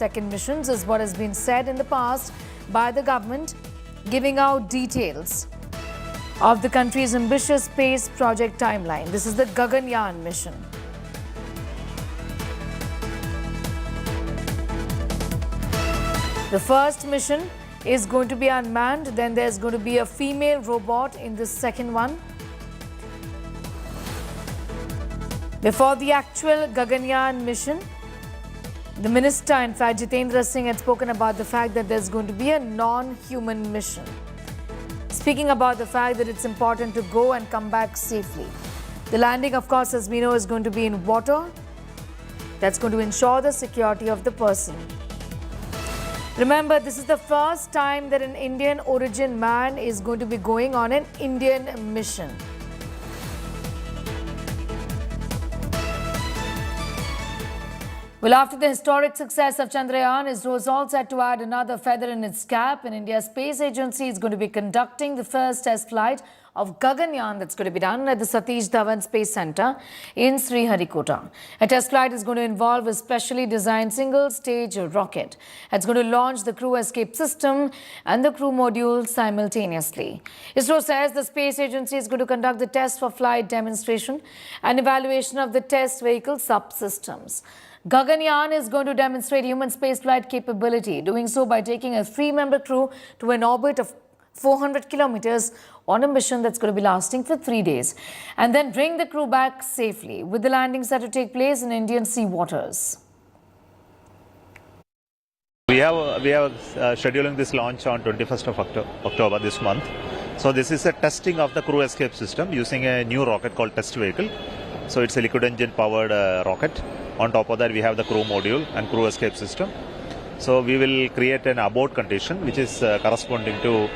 second missions is what has been said in the past by the government, giving out details of the country's ambitious space project timeline. This is the Gaganyaan Mission. The first mission is going to be unmanned, then there's going to be a female robot in the second one. Before the actual Gaganyaan mission, the minister, in fact, Jitendra Singh, had spoken about the fact that there's going to be a non-human mission. Speaking about the fact that it's important to go and come back safely. The landing, of course, as we know, is going to be in water. That's going to ensure the security of the person. Remember, this is the first time that an Indian origin man is going to be going on an Indian mission. Well, after the historic success of Chandrayaan, ISRO is all set to add another feather in its cap, and India's space agency is going to be conducting the first test flight of Gaganyaan that's going to be done at the Satish Dhawan Space Centre in Sriharikota. A test flight is going to involve a specially designed single-stage rocket. It's going to launch the crew escape system and the crew module simultaneously. ISRO says the space agency is going to conduct the test for flight demonstration and evaluation of the test vehicle subsystems. Gaganyaan is going to demonstrate human spaceflight capability, doing so by taking a 3-member crew to an orbit of 400 kilometers on a mission that's going to be lasting for 3 days, and then bring the crew back safely, with the landing set to take place in Indian sea waters. We have scheduling this launch on 21st of October this month. So this is a testing of the crew escape system using a new rocket called test vehicle. So it's a liquid engine powered rocket. On top of that, we have the crew module and crew escape system. So we will create an abort condition, which is corresponding to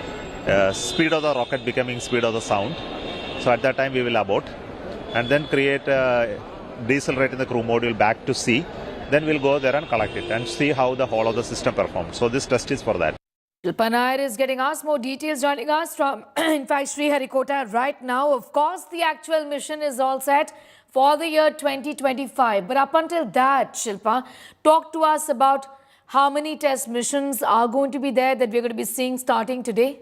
speed of the rocket becoming speed of the sound. So at that time, we will abort and then create decelerate in the crew module back to sea. Then we'll go there and collect it and see how the whole of the system performs. So this test is for that. Panair is getting us more details, joining us from, in fact, Sriharikota right now. Of course, the actual mission is all set for the year 2025. But up until that, Shilpa, talk to us about how many test missions are going to be there that we're going to be seeing starting today.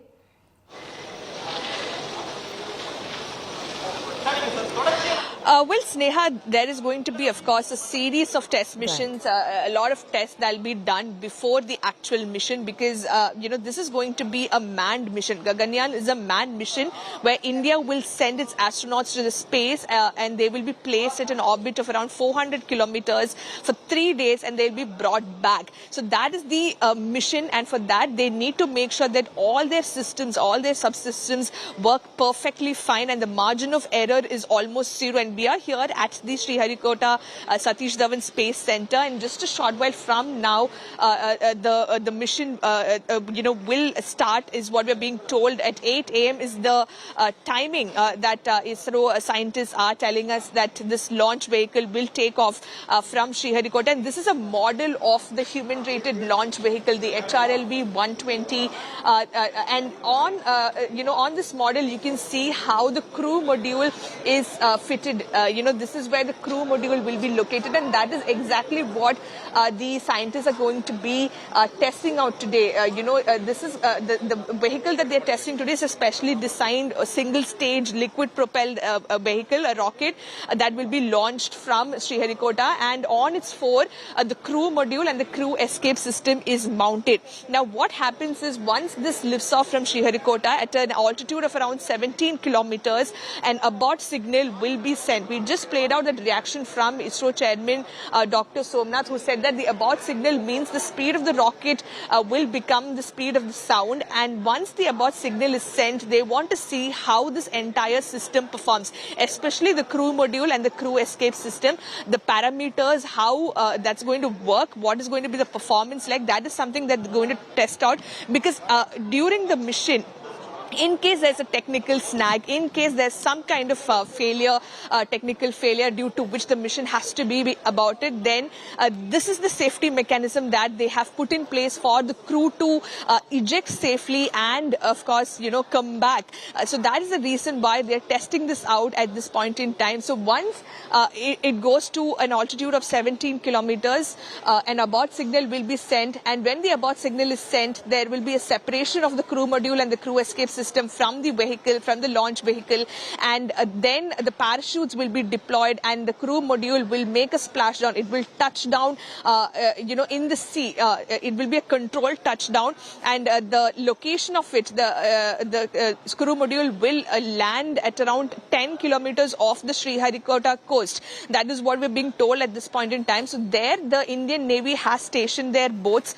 Well, Sneha, there is going to be, of course, a series of test missions, a lot of tests that will be done before the actual mission because, this is going to be a manned mission. Gaganyaan is a manned mission where India will send its astronauts to the space and they will be placed at an orbit of around 400 kilometers for 3 days and they'll be brought back. So that is the mission, and for that they need to make sure that all their systems, all their subsystems work perfectly fine and the margin of error is almost zero. And we are here at the Sriharikota Satish Dhawan Space Centre, and just a short while from now, the mission, will start, is what we're being told. At 8 a.m. is the timing that ISRO scientists are telling us that this launch vehicle will take off from Sriharikota, and this is a model of the human-rated launch vehicle, the HRLV 120, and on this model you can see how the crew module is fitted. This is where the crew module will be located, and that is exactly what the scientists are going to be testing out today. This is the vehicle that they're testing today is a specially designed single-stage liquid-propelled vehicle, a rocket that will be launched from Sriharikota, and on its fore, the crew module and the crew escape system is mounted. Now, what happens is once this lifts off from Sriharikota at an altitude of around 17 kilometers, an abort signal will be sent. We just played out the reaction from ISRO chairman Dr. Somnath, who said that the abort signal means the speed of the rocket will become the speed of the sound, and once the abort signal is sent, they want to see how this entire system performs, especially the crew module and the crew escape system, the parameters, how that's going to work, what is going to be the performance like. That is something that they're going to test out because during the mission, in case there's a technical snag, in case there's some kind of failure, technical failure due to which the mission has to be aborted, then this is the safety mechanism that they have put in place for the crew to eject safely and, of course, come back. So that is the reason why they're testing this out at this point in time. So once it goes to an altitude of 17 kilometers, an abort signal will be sent. And when the abort signal is sent, there will be a separation of the crew module and the crew escape system from the vehicle, from the launch vehicle, and then the parachutes will be deployed and the crew module will make a splashdown. It will touch down, in the sea. It will be a controlled touchdown, and the location of it, the crew module will land at around 10 kilometers off the Sriharikota coast. That is what we're being told at this point in time. So there, the Indian Navy has stationed their boats.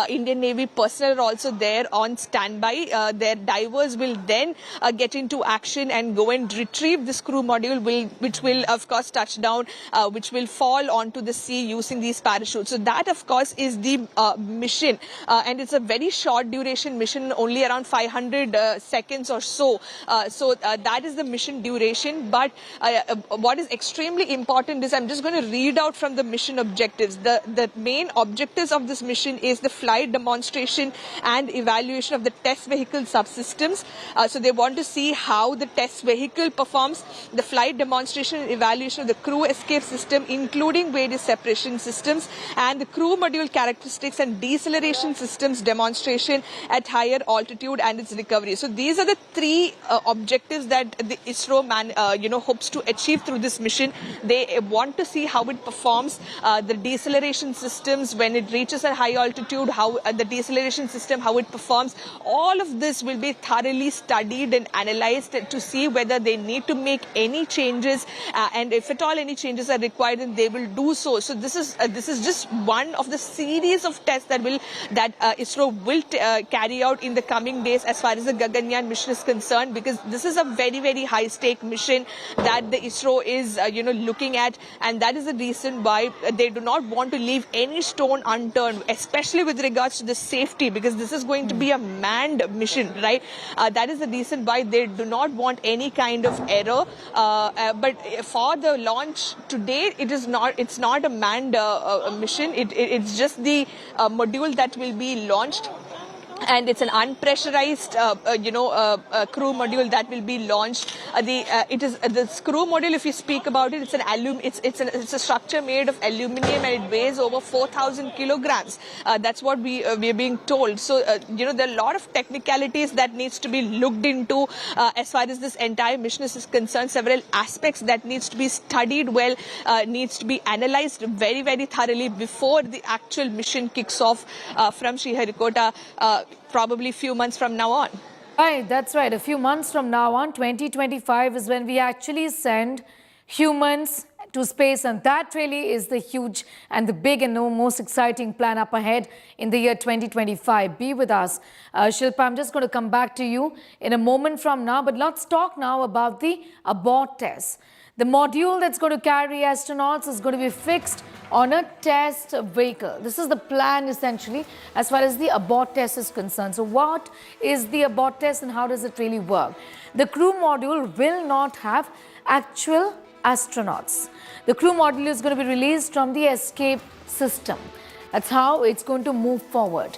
Indian Navy personnel are also there on standby. Their divers will then get into action and go and retrieve this crew module, which will, of course, touch down, which will fall onto the sea using these parachutes. So that, of course, is the mission. And it's a very short duration mission, only around 500 seconds or so. So that is the mission duration. But what is extremely important is, I'm just going to read out from the mission objectives. The main objectives of this mission is the flight demonstration and evaluation of the test vehicle subsystems. So they want to see how the test vehicle performs, the flight demonstration and evaluation of the crew escape system, including various separation systems, and the crew module characteristics and deceleration systems demonstration at higher altitude and its recovery. So these are the three objectives that the ISRO hopes to achieve through this mission. They want to see how it performs, the deceleration systems when it reaches a high altitude, how the deceleration system, how it performs. All of this will be thoroughly studied and analyzed to see whether they need to make any changes, and if at all any changes are required, then they will do so. So this is just one of the series of tests that ISRO will carry out in the coming days as far as the Gaganyaan mission is concerned, because this is a very, very high stake mission that the ISRO is looking at, and that is the reason why they do not want to leave any stone unturned, especially with regards to the safety, because this is going to be a manned mission, right? That is the reason why they do not want any kind of error. But for the launch today, it's not a manned mission. It's just the module that will be launched. And it's an unpressurized, crew module that will be launched. The crew module. If you speak about it, it's a structure made of aluminium and it weighs over 4,000 kilograms. That's what we are being told. So there are a lot of technicalities that needs to be looked into as far as this entire mission is concerned. Several aspects that needs to be studied well, needs to be analyzed very, very thoroughly before the actual mission kicks off from Sriharikota. Probably a few months from now on. Right, that's right. A few months from now on, 2025 is when we actually send humans to space, and that really is the huge and the big and most exciting plan up ahead in the year 2025. Be with us. Shilpa, I'm just going to come back to you in a moment from now, but let's talk now about the abort test. The module that's going to carry astronauts is going to be fixed on a test vehicle. This is the plan essentially as far as the abort test is concerned. So what is the abort test and how does it really work? The crew module will not have actual astronauts. The crew module is going to be released from the escape system. That's how it's going to move forward.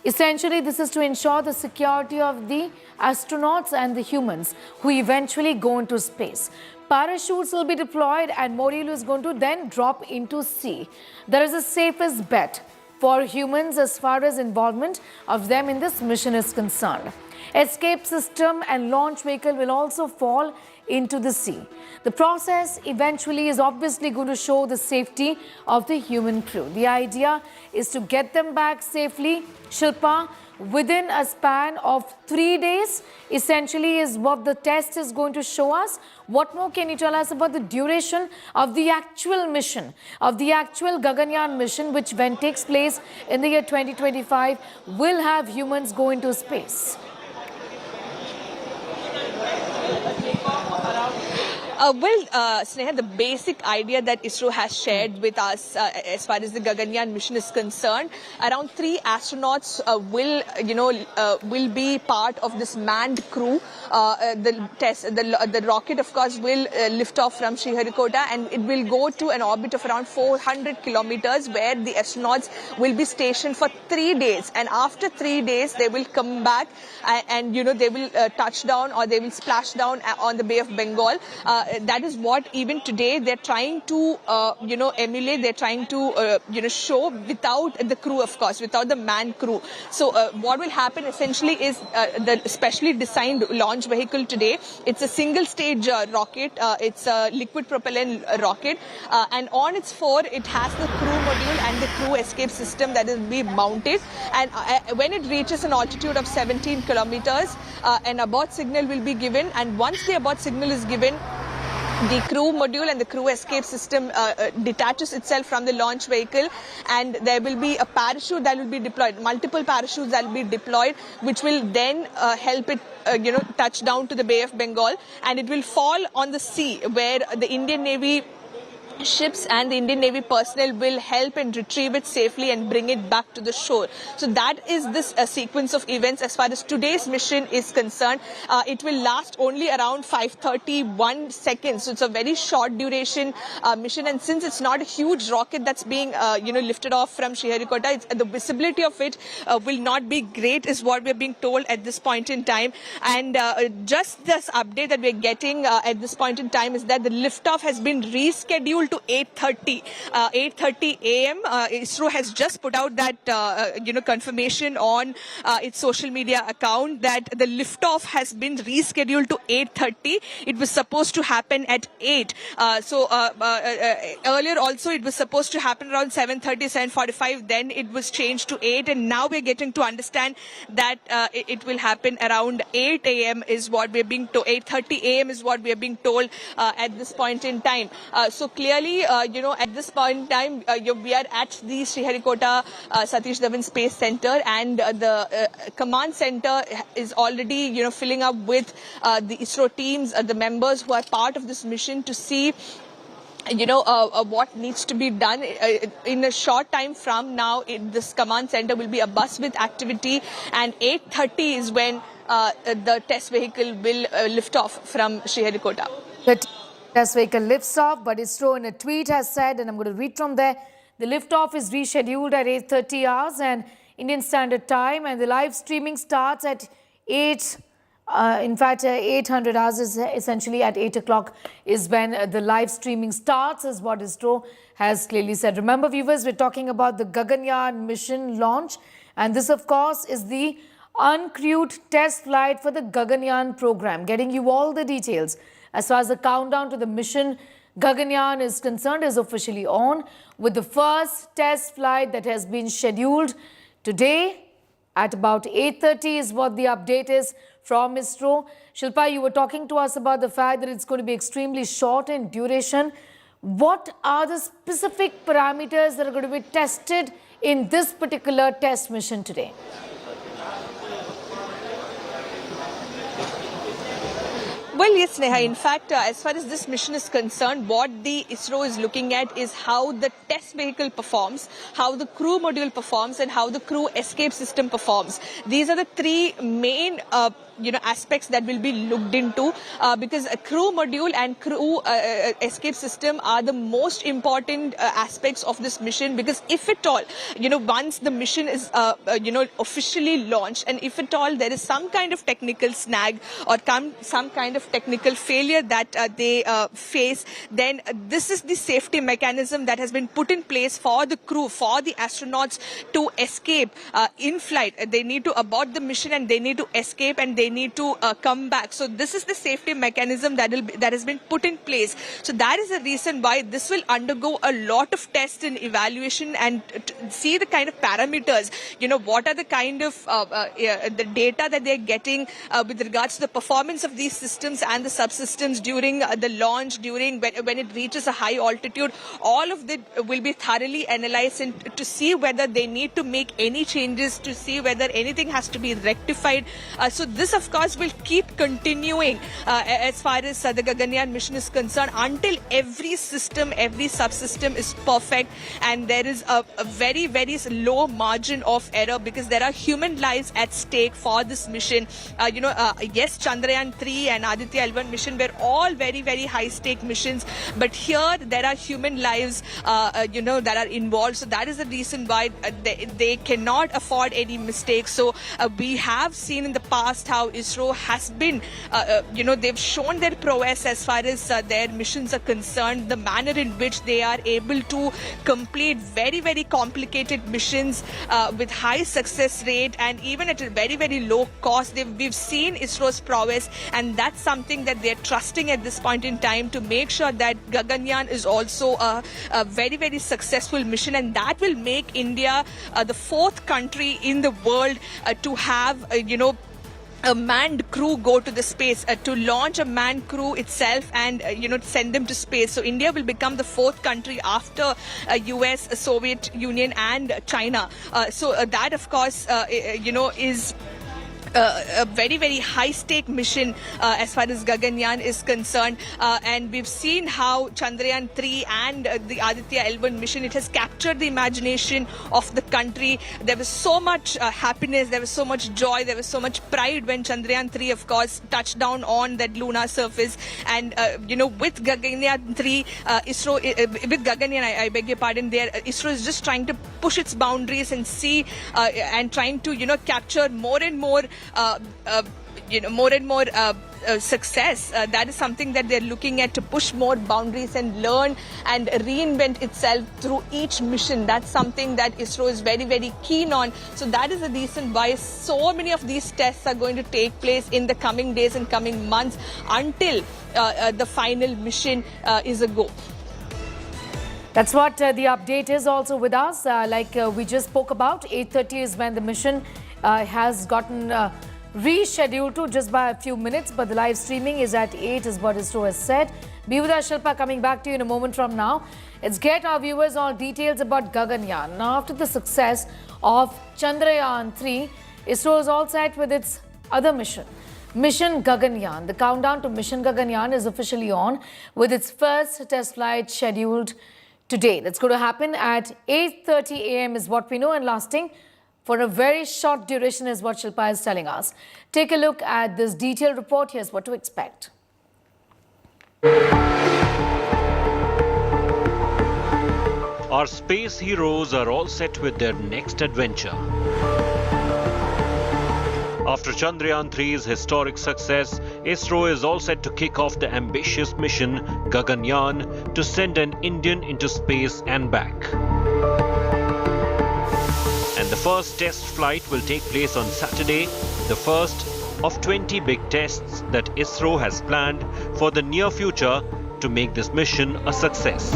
Essentially, this is to ensure the security of the astronauts and the humans who eventually go into space. Parachutes will be deployed and module is going to then drop into sea. That is the safest bet for humans as far as involvement of them in this mission is concerned. Escape system and launch vehicle will also fall into the sea. The process eventually is obviously going to show the safety of the human crew. The idea is to get them back safely, Shilpa, within a span of 3 days, essentially is what the test is going to show us. What more can you tell us about the duration of the actual mission, of the actual Gaganyaan mission, which when takes place in the year 2025, will have humans go into space? Sneha, the basic idea that ISRO has shared with us as far as the Gaganyaan mission is concerned, around 3 astronauts will be part of this manned crew. The rocket, of course, will lift off from Sriharikota, and it will go to an orbit of around 400 kilometers, where the astronauts will be stationed for 3 days. And after 3 days, they will come back and they will touch down, or they will splash down on the Bay of Bengal. That is what even today they're trying to emulate. They're trying to show without the crew, of course, without the manned crew. So what will happen essentially is the specially designed launch vehicle today. It's a single stage rocket. It's a liquid propellant rocket, and on its fore it has the crew module and the crew escape system that will be mounted. And when it reaches an altitude of 17 kilometers, an abort signal will be given, and once the abort signal is given, the crew module and the crew escape system detaches itself from the launch vehicle, and there will be a parachute that will be deployed, multiple parachutes that will be deployed, which will then help it touch down to the Bay of Bengal, and it will fall on the sea, where the Indian Navy ships and the Indian Navy personnel will help and retrieve it safely and bring it back to the shore. So that is this sequence of events as far as today's mission is concerned. It will last only around 531 seconds. So it's a very short duration mission, and since it's not a huge rocket that's being lifted off from Sriharikota, the visibility of it will not be great, is what we're being told at this point in time. And just this update that we're getting at this point in time is that the liftoff has been rescheduled to 8:30 a.m. ISRO has just put out that confirmation on its social media account that the liftoff has been rescheduled to 8:30. It was supposed to happen at 8. Earlier also it was supposed to happen around 7:30, 7:45. Then it was changed to 8, and now we're getting to understand that it will happen around 8 a.m. is what we're being told. 8:30 a.m. is what we're being told at this point in time. So clearly, at this point in time, we are at the Sriharikota Satish Dhawan Space Centre, and the command center is already, filling up with the ISRO teams, the members who are part of this mission, to see what needs to be done. In a short time from now, this command center will be abuzz with activity, and 8:30 is when the test vehicle will lift off from Sriharikota. The test vehicle lifts off, but ISRO in a tweet has said, and I'm going to read from there, the liftoff is rescheduled at 8:30 hours and Indian Standard Time, and the live streaming starts at 800 hours is essentially at 8 o'clock is when the live streaming starts, is what ISRO has clearly said. Remember, viewers, we're talking about the Gaganyaan mission launch, and this, of course, is the uncrewed test flight for the Gaganyaan program. Getting you all the details as far as the countdown to the mission Gaganyaan is concerned is officially on, with the first test flight that has been scheduled today at about 8:30 is what the update is from ISRO. Shilpa, you were talking to us about the fact that it's going to be extremely short in duration. What are the specific parameters that are going to be tested in this particular test mission today? Well, yes, Neha. In fact, as far as this mission is concerned, what the ISRO is looking at is how the test vehicle performs, how the crew module performs, and how the crew escape system performs. These are the three main aspects that will be looked into, because a crew module and crew escape system are the most important aspects of this mission, because if at all, once the mission is officially launched, and if at all there is some kind of technical snag or some kind of technical failure that they face, then this is the safety mechanism that has been put in place for the crew, for the astronauts to escape in flight. They need to abort the mission and they need to escape, and they need to come back. So this is the safety mechanism that has been put in place. So that is the reason why this will undergo a lot of tests and evaluation, and see the kind of parameters, what are the kind of the data that they're getting with regards to the performance of these systems. systems and the subsystems during the launch, during when it reaches a high altitude. All of that will be thoroughly analyzed and to see whether they need to make any changes, to see whether anything has to be rectified. So this, of course, will keep continuing as far as the Gaganyaan mission is concerned until every system, every subsystem is perfect and there is a very, very low margin of error, because there are human lives at stake for this mission. Yes, Chandrayaan 3 and Aditya L1 mission were all very, very high stake missions, but here there are human lives, that are involved. So that is the reason why they cannot afford any mistakes. So we have seen in the past how ISRO has been, they've shown their prowess as far as their missions are concerned, the manner in which they are able to complete very, very complicated missions with high success rate and even at a very, very low cost. We've seen ISRO's prowess, and that's something that they're trusting at this point in time to make sure that Gaganyaan is also a very, very successful mission, and that will make India the fourth country in the world to have, a manned crew go to the space, to launch a manned crew itself and, send them to space. So India will become the fourth country after US, Soviet Union and China. So that, of course, is a very, very high-stake mission as far as Gaganyaan is concerned. And we've seen how Chandrayaan 3 and the Aditya L1 mission, it has captured the imagination of the country. There was so much happiness, there was so much joy, there was so much pride when Chandrayaan 3, of course, touched down on that lunar surface. And, with Gaganyaan 3, with Gaganyaan, I beg your pardon, ISRO is just trying to push its boundaries and see and trying to, capture more and more success. That is something that they're looking at, to push more boundaries and learn and reinvent itself through each mission. That's something that ISRO is very, very keen on. So that is the reason why so many of these tests are going to take place in the coming days and coming months until the final mission is a go. That's what the update is also with us. We just spoke about, 8:30 is when the mission has gotten rescheduled to just by a few minutes, but the live streaming is at 8 is what ISRO has said. Be with us, Shilpa, coming back to you in a moment from now. Let's get our viewers all details about Gaganyaan. Now, after the success of Chandrayaan 3, ISRO is all set with its other mission, Mission Gaganyaan. The countdown to Mission Gaganyaan is officially on, with its first test flight scheduled today. That's going to happen at 8:30 a.m. is what we know, and lasting for a very short duration is what Shilpa is telling us. Take a look at this detailed report. Here's what to expect. Our space heroes are all set with their next adventure. After Chandrayaan 3's historic success, ISRO is all set to kick off the ambitious mission Gaganyaan to send an Indian into space and back. And the first test flight will take place on Saturday, the first of 20 big tests that ISRO has planned for the near future to make this mission a success.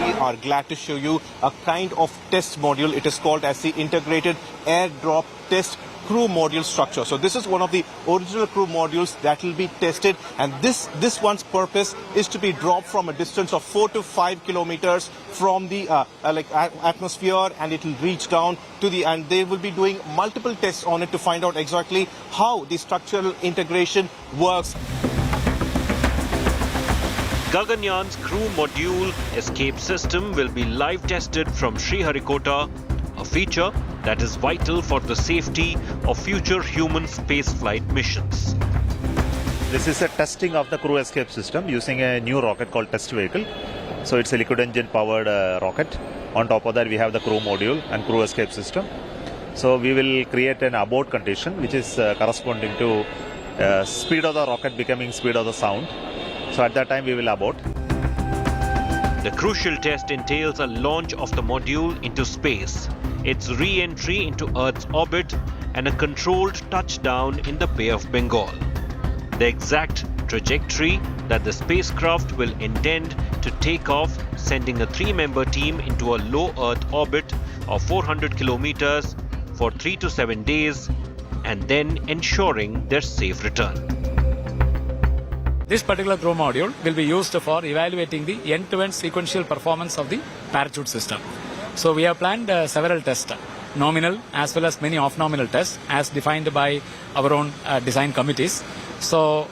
We are glad to show you a kind of test module. It is called as the Integrated Airdrop Test Crew Module Structure. So this is one of the original crew modules that will be tested, and this one's purpose is to be dropped from a distance of 4 to 5 kilometers from the atmosphere, and it will reach down to the, and they will be doing multiple tests on it to find out exactly how the structural integration works. Gaganyaan's crew module escape system will be live tested from Sriharikota, a feature that is vital for the safety of future human spaceflight missions. This is a testing of the crew escape system using a new rocket called test vehicle. So it's a liquid engine powered rocket. On top of that we have the crew module and crew escape system. So we will create an abort condition which is corresponding to speed of the rocket becoming speed of the sound. So at that time we will abort. The crucial test entails a launch of the module into space, its re-entry into Earth's orbit, and a controlled touchdown in the Bay of Bengal. The exact trajectory that the spacecraft will intend to take off, sending a 3-member team into a low Earth orbit of 400 kilometers for 3 to 7 days, and then ensuring their safe return. This particular crew module will be used for evaluating the end-to-end sequential performance of the parachute system. So we have planned several tests, nominal as well as many off-nominal tests as defined by our own design committees. So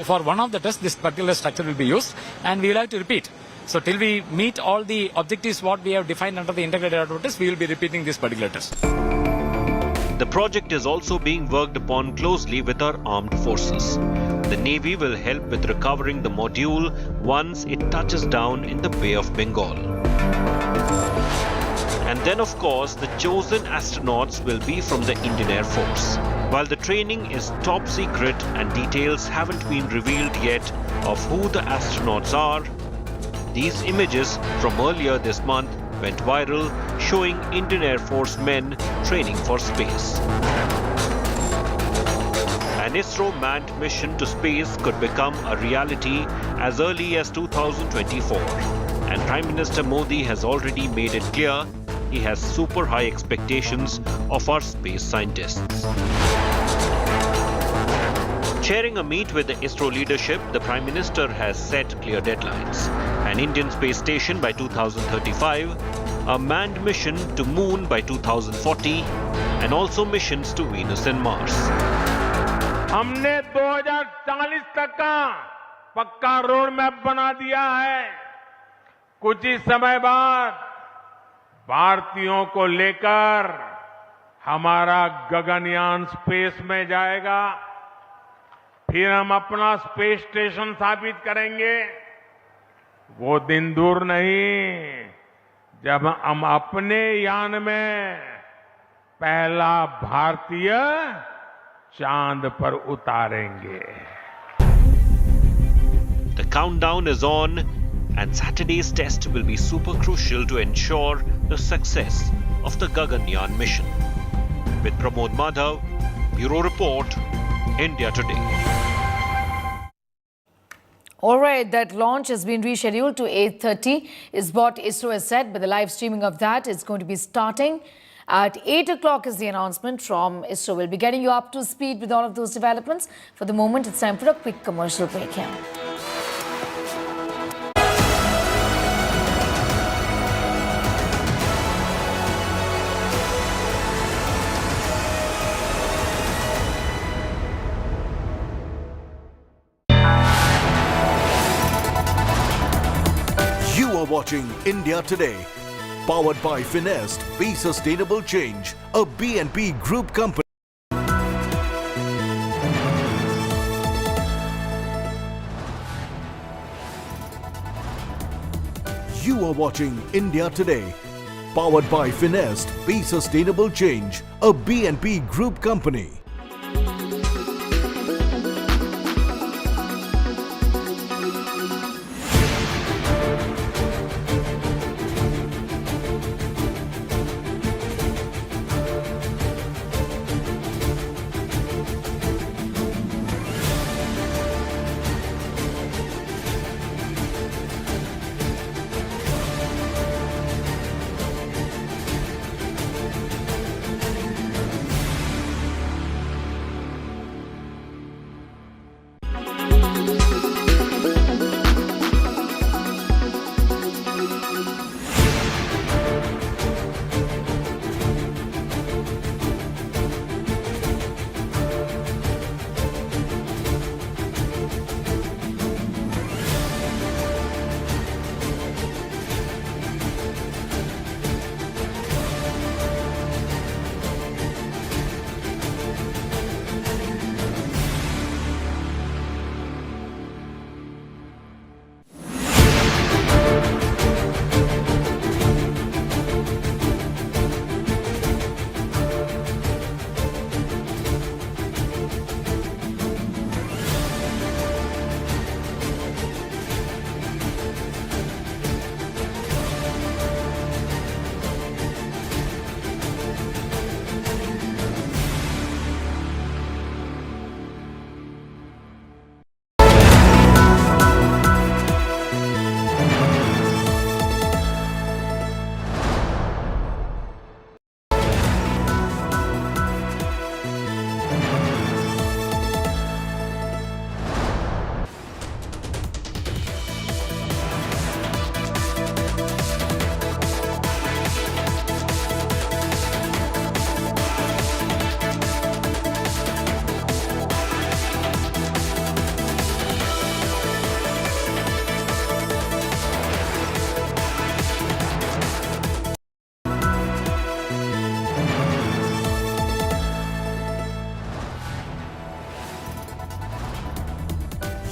for one of the tests, this particular structure will be used, and we will have to repeat. So till we meet all the objectives what we have defined under the integrated airborne test, we will be repeating this particular test. The project is also being worked upon closely with our armed forces. The Navy will help with recovering the module once it touches down in the Bay of Bengal. And then, of course, the chosen astronauts will be from the Indian Air Force. While the training is top secret and details haven't been revealed yet of who the astronauts are, these images from earlier this month went viral, showing Indian Air Force men training for space. An ISRO manned mission to space could become a reality as early as 2024. And Prime Minister Modi has already made it clear he has super high expectations of our space scientists. Chairing a meet with the ISRO leadership, the Prime Minister has set clear deadlines. An Indian space station by 2035, a manned mission to Moon by 2040, and also missions to Venus and Mars. हमने 2040 तक का पक्का road map बना दिया है। कुछ ही समय बाद भारतीयों को लेकर हमारा गगनयान स्पेस में जाएगा। फिर हम अपना स्पेस स्टेशन स्थापित करेंगे। वो दिन दूर नहीं जब हम अपने यान में पहला भारतीय चांद पर उतारेंगे। The countdown is on, and Saturday's test will be super crucial to ensure the success of the Gaganyaan mission. With Pramod Madhav, Bureau Report, India Today. All right, that launch has been rescheduled to 8:30 is what ISRO has said, but the live streaming of that is going to be starting at 8 o'clock is the announcement from ISRO. We'll be getting you up to speed with all of those developments. For the moment, it's time for a quick commercial break here. You are watching India Today, powered by Finest, Be Sustainable Change, a B&P Group company. You are watching India Today, powered by Finest, Be Sustainable Change, a B&P Group company.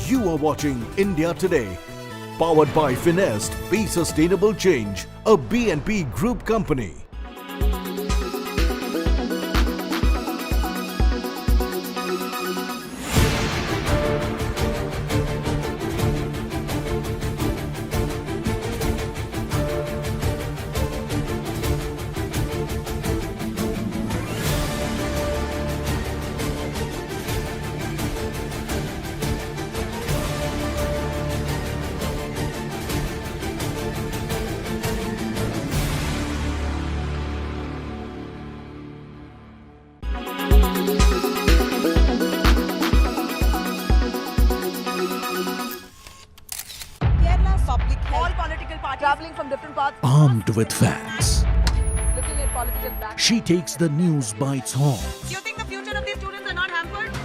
You are watching India Today. Powered by Finest, Be Sustainable Change, a BNP Group company. All political parties traveling from different parts. Armed with facts, Looking at political back. she takes the news by its horns. Do you think the future of these students are not hampered?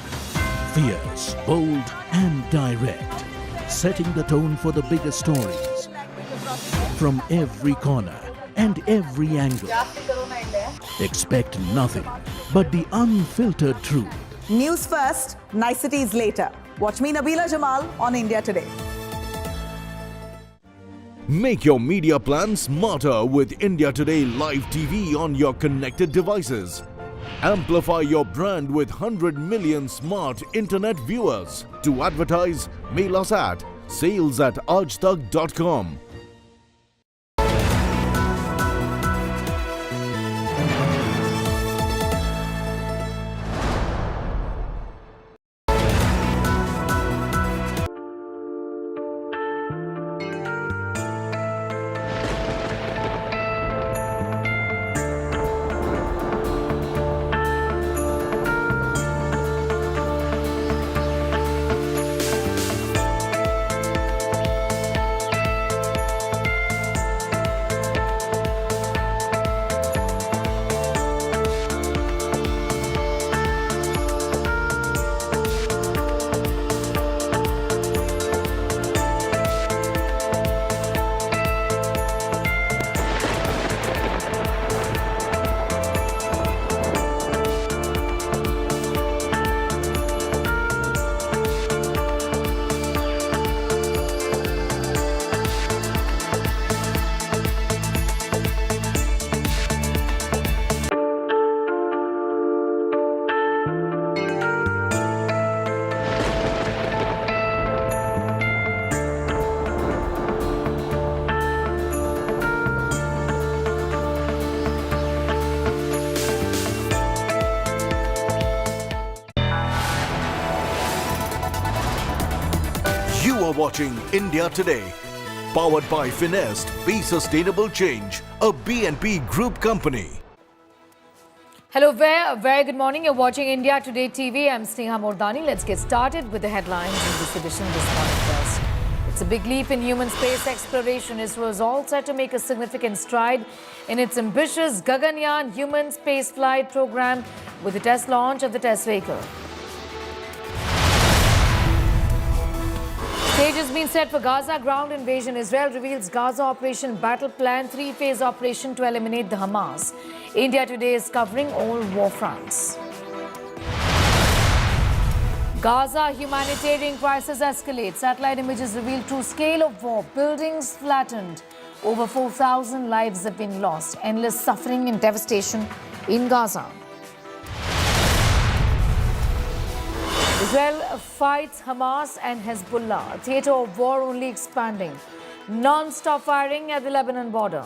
Fierce, bold, and direct, setting the tone for the biggest stories from every corner and every angle. Expect nothing but the unfiltered truth. News first, niceties later. Watch me, Nabila Jamal, on India Today. Make your media plan smarter with India Today Live TV on your connected devices. Amplify your brand with 100 million smart internet viewers. To advertise, mail us at sales@aajtak.com. You are watching India Today. Powered by Finest, Be Sustainable Change, a BNP Group company. Hello, very good morning. You're watching India Today TV. I'm Sneha Mordani. Let's get started with the headlines in this edition this morning first. It's a big leap in human space exploration. ISRO is all set to make a significant stride in its ambitious Gaganyaan human spaceflight program with the test launch of the test vehicle. Stage has been set for Gaza ground invasion. Israel reveals Gaza operation battle plan, three-phase operation to eliminate the Hamas. India Today is covering all war fronts. Gaza humanitarian crisis escalates. Satellite images reveal true scale of war. Buildings flattened. Over 4,000 lives have been lost. Endless suffering and devastation in Gaza. Israel fights Hamas and Hezbollah. Theatre of war only expanding. Non-stop firing at the Lebanon border.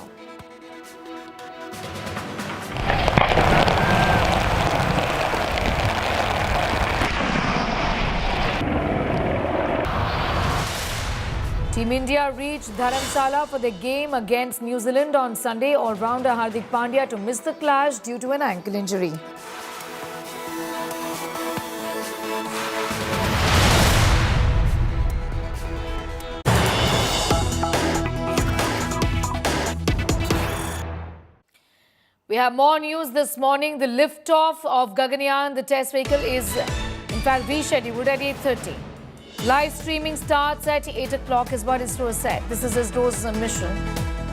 Team India reached Dharamsala for the game against New Zealand on Sunday. All-rounder Hardik Pandya to miss the clash due to an ankle injury. We have more news this morning. The liftoff of Gaganyaan, the test vehicle, is in fact rescheduled at 8:30. Live streaming starts at 8 o'clock is what ISRO said. This is ISRO's mission.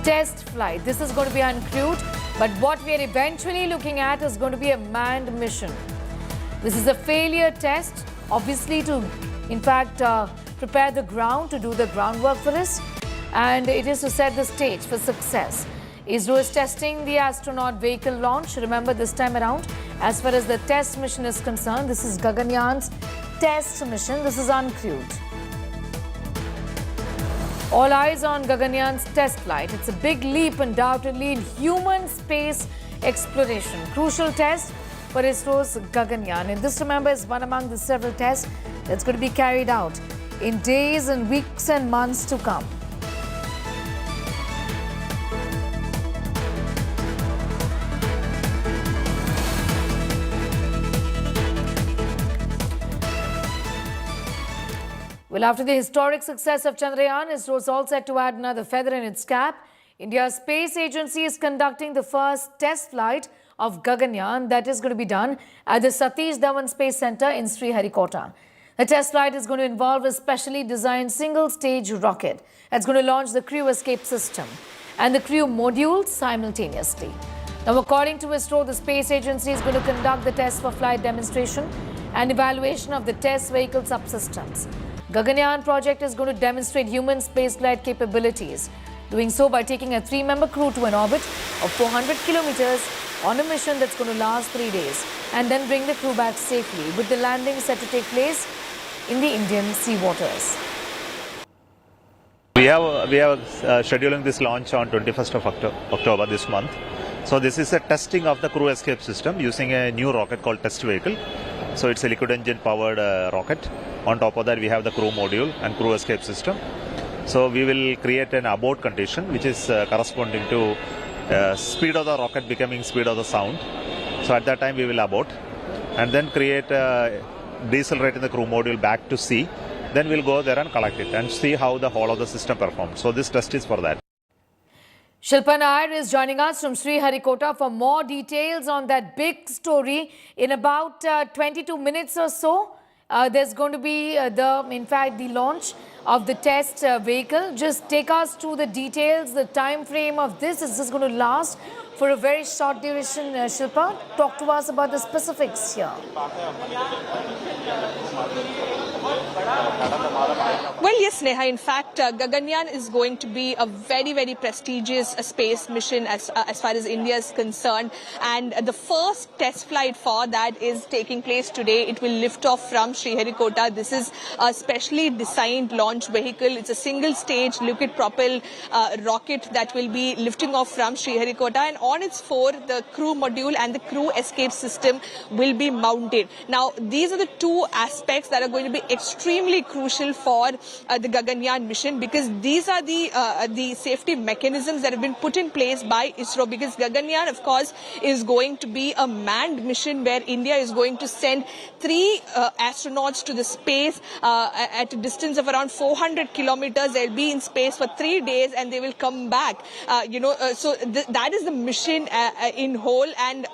Test flight. This is going to be uncrewed, but what we are eventually looking at is going to be a manned mission. This is a failure test, obviously, to in fact prepare the ground to do the groundwork for this, and it is to set the stage for success. ISRO is testing the astronaut vehicle launch. Remember, this time around, as far as the test mission is concerned, this is Gaganyaan's test mission. This is uncrewed. All eyes on Gaganyaan's test flight. It's a big leap undoubtedly in human space exploration. Crucial test for ISRO's Gaganyaan. And this, remember, is one among the several tests that's going to be carried out in days and weeks and months to come. Well, after the historic success of Chandrayaan, ISRO is all set to add another feather in its cap. India's space agency is conducting the first test flight of Gaganyaan that is going to be done at the Satish Dhawan Space Centre in Sriharikota. The test flight is going to involve a specially designed single-stage rocket that's going to launch the crew escape system and the crew module simultaneously. Now, according to ISRO, the space agency is going to conduct the test for flight demonstration and evaluation of the test vehicle subsystems. Gaganyaan project is going to demonstrate human spaceflight capabilities, doing so by taking a 3-member crew to an orbit of 400 kilometers on a mission that's going to last 3 days and then bring the crew back safely, with the landing set to take place in the Indian sea waters. We are scheduling this launch on 21st of October this month. So this is a testing of the crew escape system using a new rocket called test vehicle. So it's a liquid engine powered rocket. On top of that, we have the crew module and crew escape system. So we will create an abort condition, which is corresponding to speed of the rocket becoming speed of the sound. So at that time, we will abort and then create decelerating the crew module back to sea. Then we'll go there and collect it and see how the whole of the system performs. So this test is for that. Shilpa Nair is joining us from Sriharikota for more details on that big story. In about 22 minutes or so, there's going to be the launch of the test vehicle. Just take us through the details, the time frame of this. Is this going to last for a very short duration, Shilpa? Talk to us about the specifics here. Well, yes, Neha. In fact, Gaganyaan is going to be a very, very prestigious space mission as far as India is concerned. And the first test flight for that is taking place today. It will lift off from Sriharikota. This is a specially designed launch vehicle. It's a single-stage liquid propel rocket that will be lifting off from Sriharikota. And on its fore, the crew module and the crew escape system will be mounted. Now, these are the two aspects that are going to be extremely crucial for the Gaganyaan mission, because these are the safety mechanisms that have been put in place by ISRO, because Gaganyaan, of course, is going to be a manned mission where India is going to send 3 astronauts to the space at a distance of around 400 kilometers. They'll be in space for 3 days and they will come back. So that is the mission in whole. And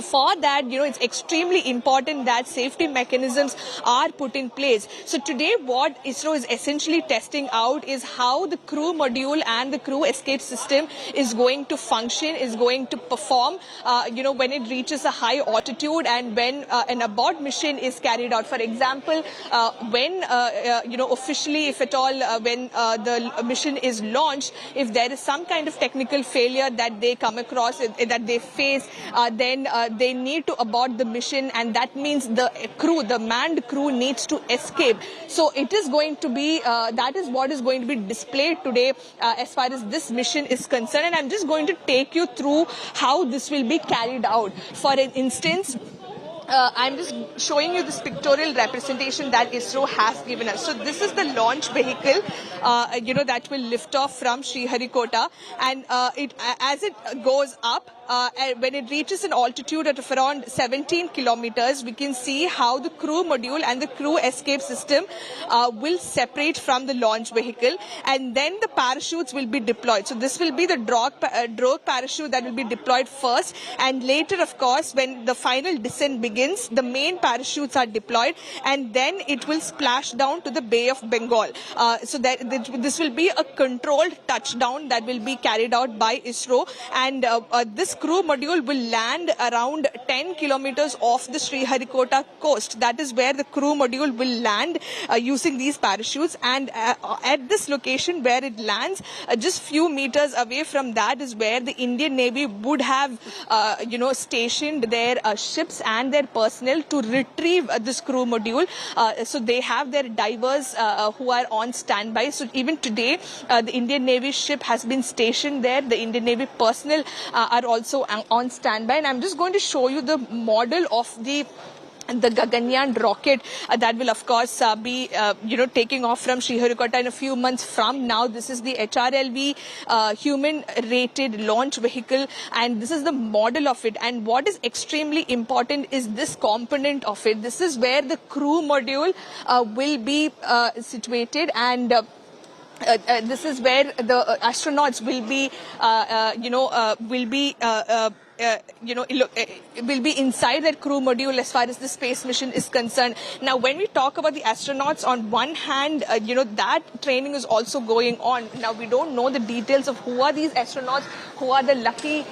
for that, it's extremely important that safety mechanisms are put in place. So today, what ISRO is essentially testing out is how the crew module and the crew escape system is going to function, is going to perform, when it reaches a high altitude and when an abort mission is carried out. For example, when, officially, if at all, when the mission is launched, if there is some kind of technical failure that they come across, that they face, then they need to abort the mission, and that means the crew, the manned crew, needs to escape. So it is going to be, that is what is going to be displayed today as far as this mission is concerned. And I'm just going to take you through how this will be carried out. For an instance, I'm just showing you this pictorial representation that ISRO has given us. So this is the launch vehicle, that will lift off from Sriharikota, and as it goes up, when it reaches an altitude of around 17 kilometers, we can see how the crew module and the crew escape system will separate from the launch vehicle, and then the parachutes will be deployed. So this will be the drogue parachute that will be deployed first, and later, of course, when the final descent begins, the main parachutes are deployed, and then it will splash down to the Bay of Bengal. So that this will be a controlled touchdown that will be carried out by ISRO, and this crew module will land around 10 kilometers off the Sriharikota coast. That is where the crew module will land using these parachutes. And at this location where it lands, just few meters away from that is where the Indian Navy would have, stationed their ships and their personnel to retrieve this crew module. So they have their divers who are on standby. So even today, the Indian Navy ship has been stationed there. The Indian Navy personnel are also on standby. And I'm just going to show you the model of the Gaganyaan rocket that will, of course, be, taking off from Sriharikota in a few months from now. This is the HRLV human-rated launch vehicle, and this is the model of it. And what is extremely important is this component of it. This is where the crew module will be situated, and this is where the astronauts will be, will be inside that crew module as far as the space mission is concerned. Now, when we talk about the astronauts, on one hand, that training is also going on. Now, we don't know the details of who are these astronauts, who are the lucky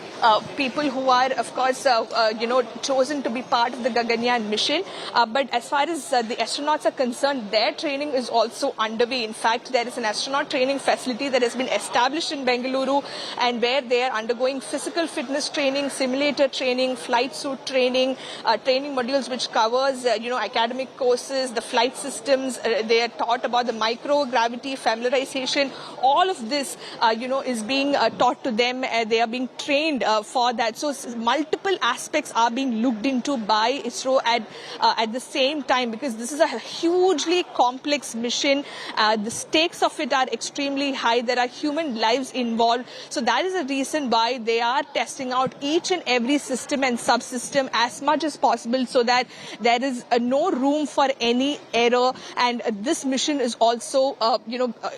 people who are, of course, chosen to be part of the Gaganyaan mission. But as far as the astronauts are concerned, their training is also underway. In fact, there is an astronaut training facility that has been established in Bengaluru, and where they are undergoing physical fitness training, simulator training, flight suit training, training modules which covers, academic courses, the flight systems. They are taught about the microgravity familiarization. All of this, is being taught to them. They are being trained for that. So multiple aspects are being looked into by ISRO at the same time, because this is a hugely complex mission. The stakes of it are extremely high. There are human lives involved. So that is the reason why they are testing out each and every system and subsystem as much as possible, so that there is no room for any error. And this mission is also,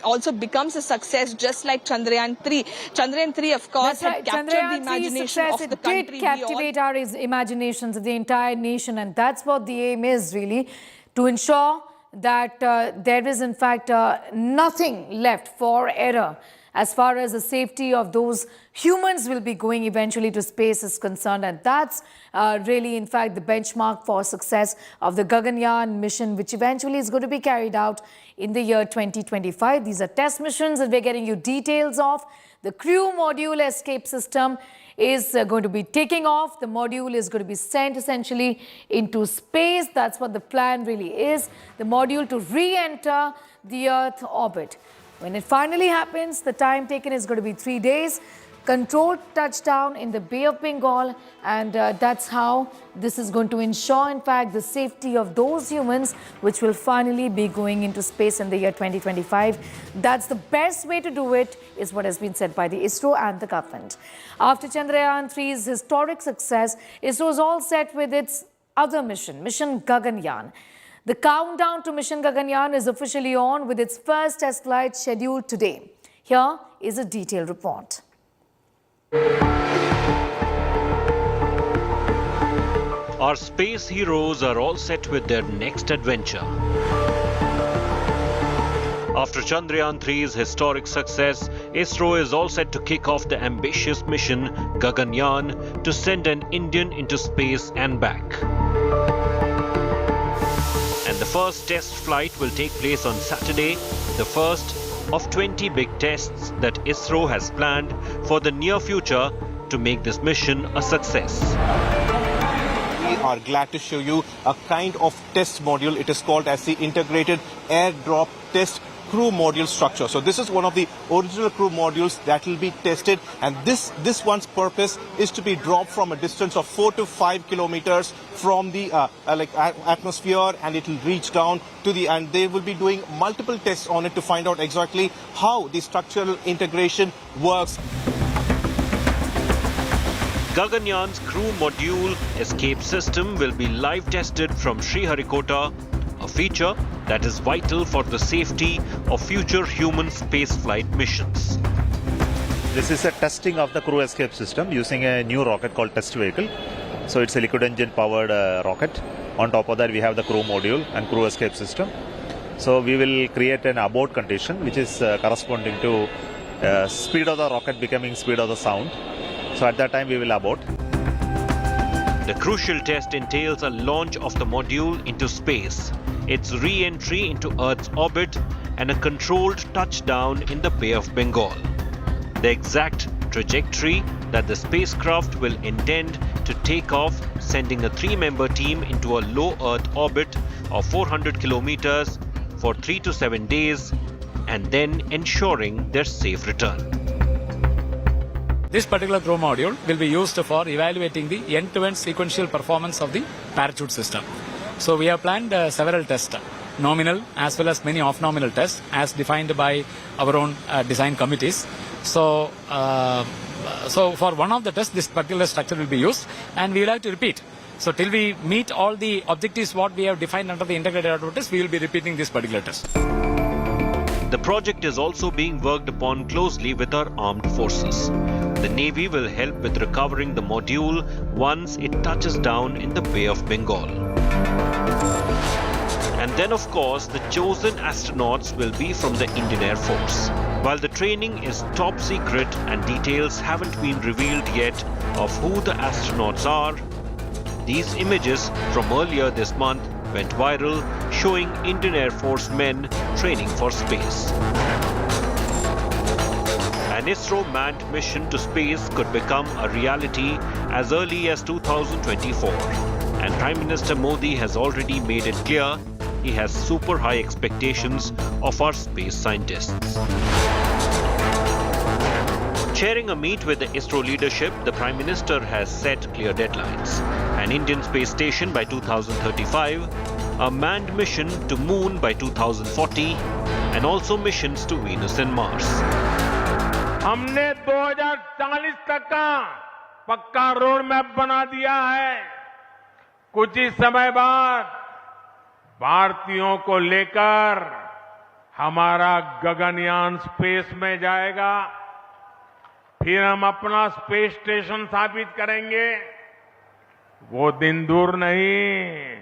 also becomes a success, just like Chandrayaan 3. Chandrayaan 3, of course, had captured the imagination of the country. It did captivate our imaginations of the entire nation, and that's what the aim is, really, to ensure that there is, in fact, nothing left for error as far as the safety of those humans will be going eventually to space is concerned. And that's really, in fact, the benchmark for success of the Gaganyaan mission, which eventually is going to be carried out in the year 2025. These are test missions that we're getting you details of. The crew module escape system is going to be taking off. The module is going to be sent essentially into space. That's what the plan really is. The module to re-enter the Earth orbit. When it finally happens, the time taken is going to be 3 days. Controlled touchdown in the Bay of Bengal, and that's how this is going to ensure, in fact, the safety of those humans which will finally be going into space in the year 2025. That's the best way to do it, is what has been said by the ISRO and the government. After Chandrayaan 3's historic success, ISRO is all set with its other mission, Mission Gaganyaan. The countdown to Mission Gaganyaan is officially on, with its first test flight scheduled today. Here is a detailed report. Our space heroes are all set with their next adventure. After Chandrayaan 3's historic success, ISRO is all set to kick off the ambitious mission Gaganyaan to send an Indian into space and back. And the first test flight will take place on Saturday, the first of 20 big tests that ISRO has planned for the near future to make this mission a success. We are glad to show you a kind of test module. It is called as the Integrated Airdrop Test Crew Module Structure. So this is one of the original crew modules that will be tested, and this one's purpose is to be dropped from a distance of 4 to 5 kilometers from the atmosphere, and it will reach down to and they will be doing multiple tests on it to find out exactly how the structural integration works. Gaganyaan's crew module escape system will be live tested from Sriharikota, a feature that is vital for the safety of future human spaceflight missions. This is a testing of the crew escape system using a new rocket called test vehicle. So it's a liquid engine powered rocket. On top of that, we have the crew module and crew escape system. So we will create an abort condition, which is corresponding to speed of the rocket becoming speed of the sound. So at that time we will abort. The crucial test entails a launch of the module into space, its re-entry into Earth's orbit, and a controlled touchdown in the Bay of Bengal. The exact trajectory that the spacecraft will intend to take off, sending a 3-member team into a low Earth orbit of 400 kilometers for 3 to 7 days, and then ensuring their safe return. This particular crew module will be used for evaluating the end-to-end sequential performance of the parachute system. So we have planned several tests, nominal as well as many off-nominal tests as defined by our own design committees. So for one of the tests, this particular structure will be used, and we will have to repeat. So till we meet all the objectives what we have defined under the integrated air test, we will be repeating this particular test. The project is also being worked upon closely with our armed forces. The Navy will help with recovering the module once it touches down in the Bay of Bengal. And then, of course, the chosen astronauts will be from the Indian Air Force. While the training is top secret and details haven't been revealed yet of who the astronauts are, these images from earlier this month went viral, showing Indian Air Force men training for space. An ISRO manned mission to space could become a reality as early as 2024. And Prime Minister Modi has already made it clear he has super high expectations of our space scientists. Chairing a meet with the ISRO leadership, the Prime Minister has set clear deadlines. An Indian space station by 2035, a manned mission to Moon by 2040, and also missions to Venus and Mars. हमने 2040 तक का पक्का road map बना दिया है। कुछ ही समय बाद भारतीयों को लेकर हमारा गगनयान स्पेस में जाएगा। फिर हम अपना स्पेस स्टेशन स्थापित करेंगे। वो दिन दूर नहीं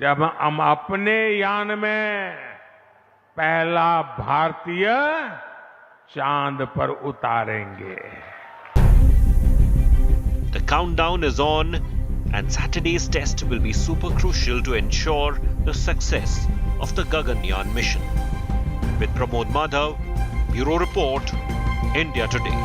जब हम अपने यान में पहला भारतीय चांद पर उतारेंगे। The countdown is on, and Saturday's test will be super crucial to ensure the success of the Gaganyaan mission. With Pramod Madhav, Bureau Report, India Today.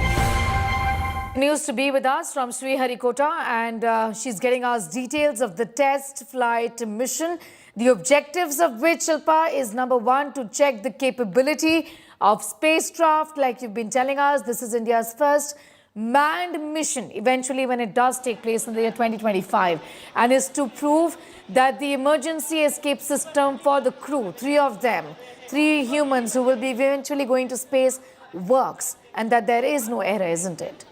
News to be with us from Sriharikota, and she's getting us details of the test flight mission. The objectives of which, Shilpa, is number one, to check the capability of spacecraft. Like you've been telling us, this is India's first manned mission, eventually when it does take place in the year 2025, and is to prove that the emergency escape system for the crew, 3 of them, 3 humans who will be eventually going to space, works, and that there is no error, isn't it?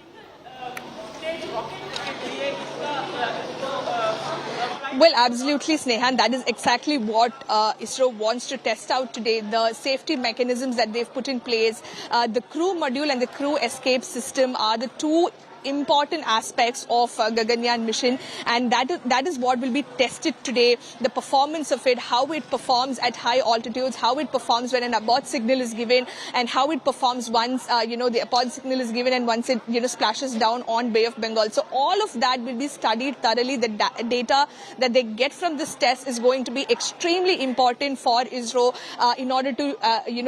Well, absolutely, Sneha, and that is exactly what ISRO wants to test out today, the safety mechanisms that they've put in place. The crew module and the crew escape system are the 2 important aspects of Gaganyaan mission, and that is what will be tested today. The performance of it, how it performs at high altitudes, how it performs when an abort signal is given, and how it performs once the abort signal is given and once it splashes down on Bay of Bengal. So all of that will be studied thoroughly. The data that they get from this test is going to be extremely important for ISRO in order to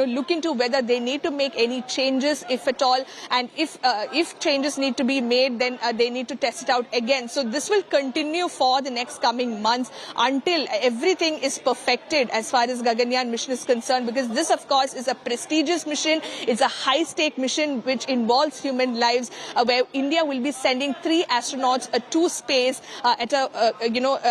look into whether they need to make any changes, if at all, and if changes need to be made, then they need to test it out again. So this will continue for the next coming months until everything is perfected as far as Gaganyaan mission is concerned, because this, of course, is a prestigious mission. It's a high-stake mission which involves human lives, where India will be sending 3 astronauts to space at a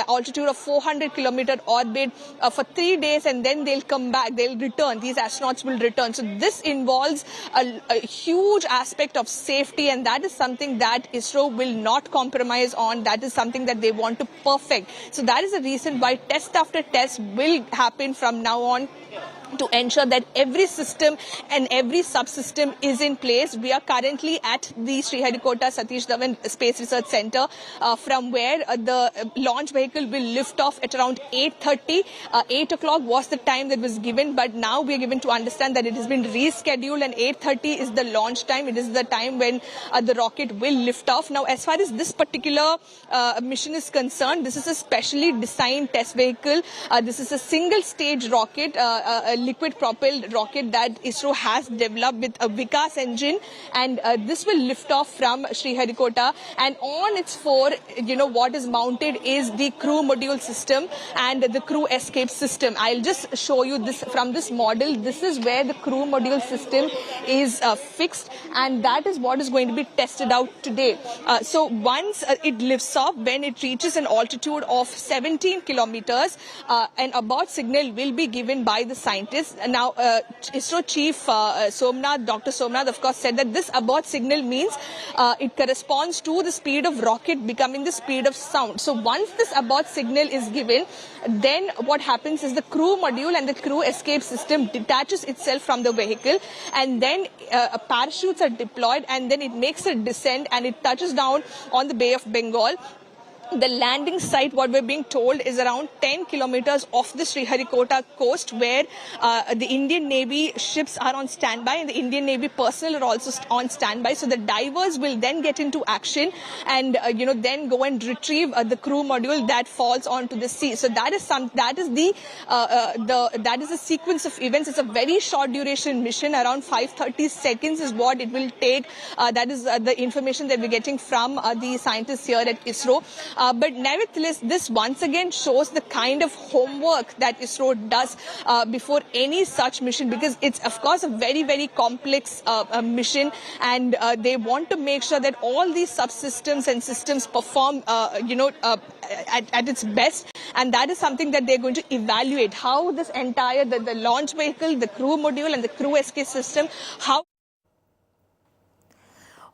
altitude of 400-kilometer orbit for 3 days, and then they'll come back. They'll return. These astronauts will return. So this involves a huge aspect of safety, and that is something that ISRO will not compromise on. That is something that they want to perfect. So that is the reason why test after test will happen from now on. to ensure that every system and every subsystem is in place. We are currently at the Sriharikota Satish Dhawan Space Research Centre, from where the launch vehicle will lift off at around 8:30. 8 o'clock was the time that was given, but now we are given to understand that it has been rescheduled, and 8:30 is the launch time. It is the time when the rocket will lift off. Now, as far as this particular mission is concerned, this is a specially designed test vehicle. This is a single-stage rocket, liquid propelled rocket that ISRO has developed with a Vikas engine, and this will lift off from Sriharikota, and on its fore, what is mounted is the crew module system and the crew escape system. I'll just show you this from this model. This is where the crew module system is fixed, and that is what is going to be tested out today. So once it lifts off, when it reaches an altitude of 17 kilometers, an abort signal will be given by the scientists. Now, ISRO Chief Dr. Somnath, of course, said that this abort signal means it corresponds to the speed of rocket becoming the speed of sound. So once this abort signal is given, then what happens is the crew module and the crew escape system detaches itself from the vehicle, and then parachutes are deployed, and then it makes a descent and it touches down on the Bay of Bengal. The landing site, what we're being told, is around 10 kilometers off the Sriharikota coast, where the Indian Navy ships are on standby and the Indian Navy personnel are also on standby. So the divers will then get into action and then go and retrieve the crew module that falls onto the sea. So that is a sequence of events. It's a very short duration mission, around 530 seconds is what it will take. That is the information that we're getting from the scientists here at ISRO. But nevertheless, this once again shows the kind of homework that ISRO does before any such mission, because it's, of course, a very, very complex mission, and they want to make sure that all these subsystems and systems perform, at its best. And that is something that they're going to evaluate, how this entire, the launch vehicle, the crew module and the crew escape system, how...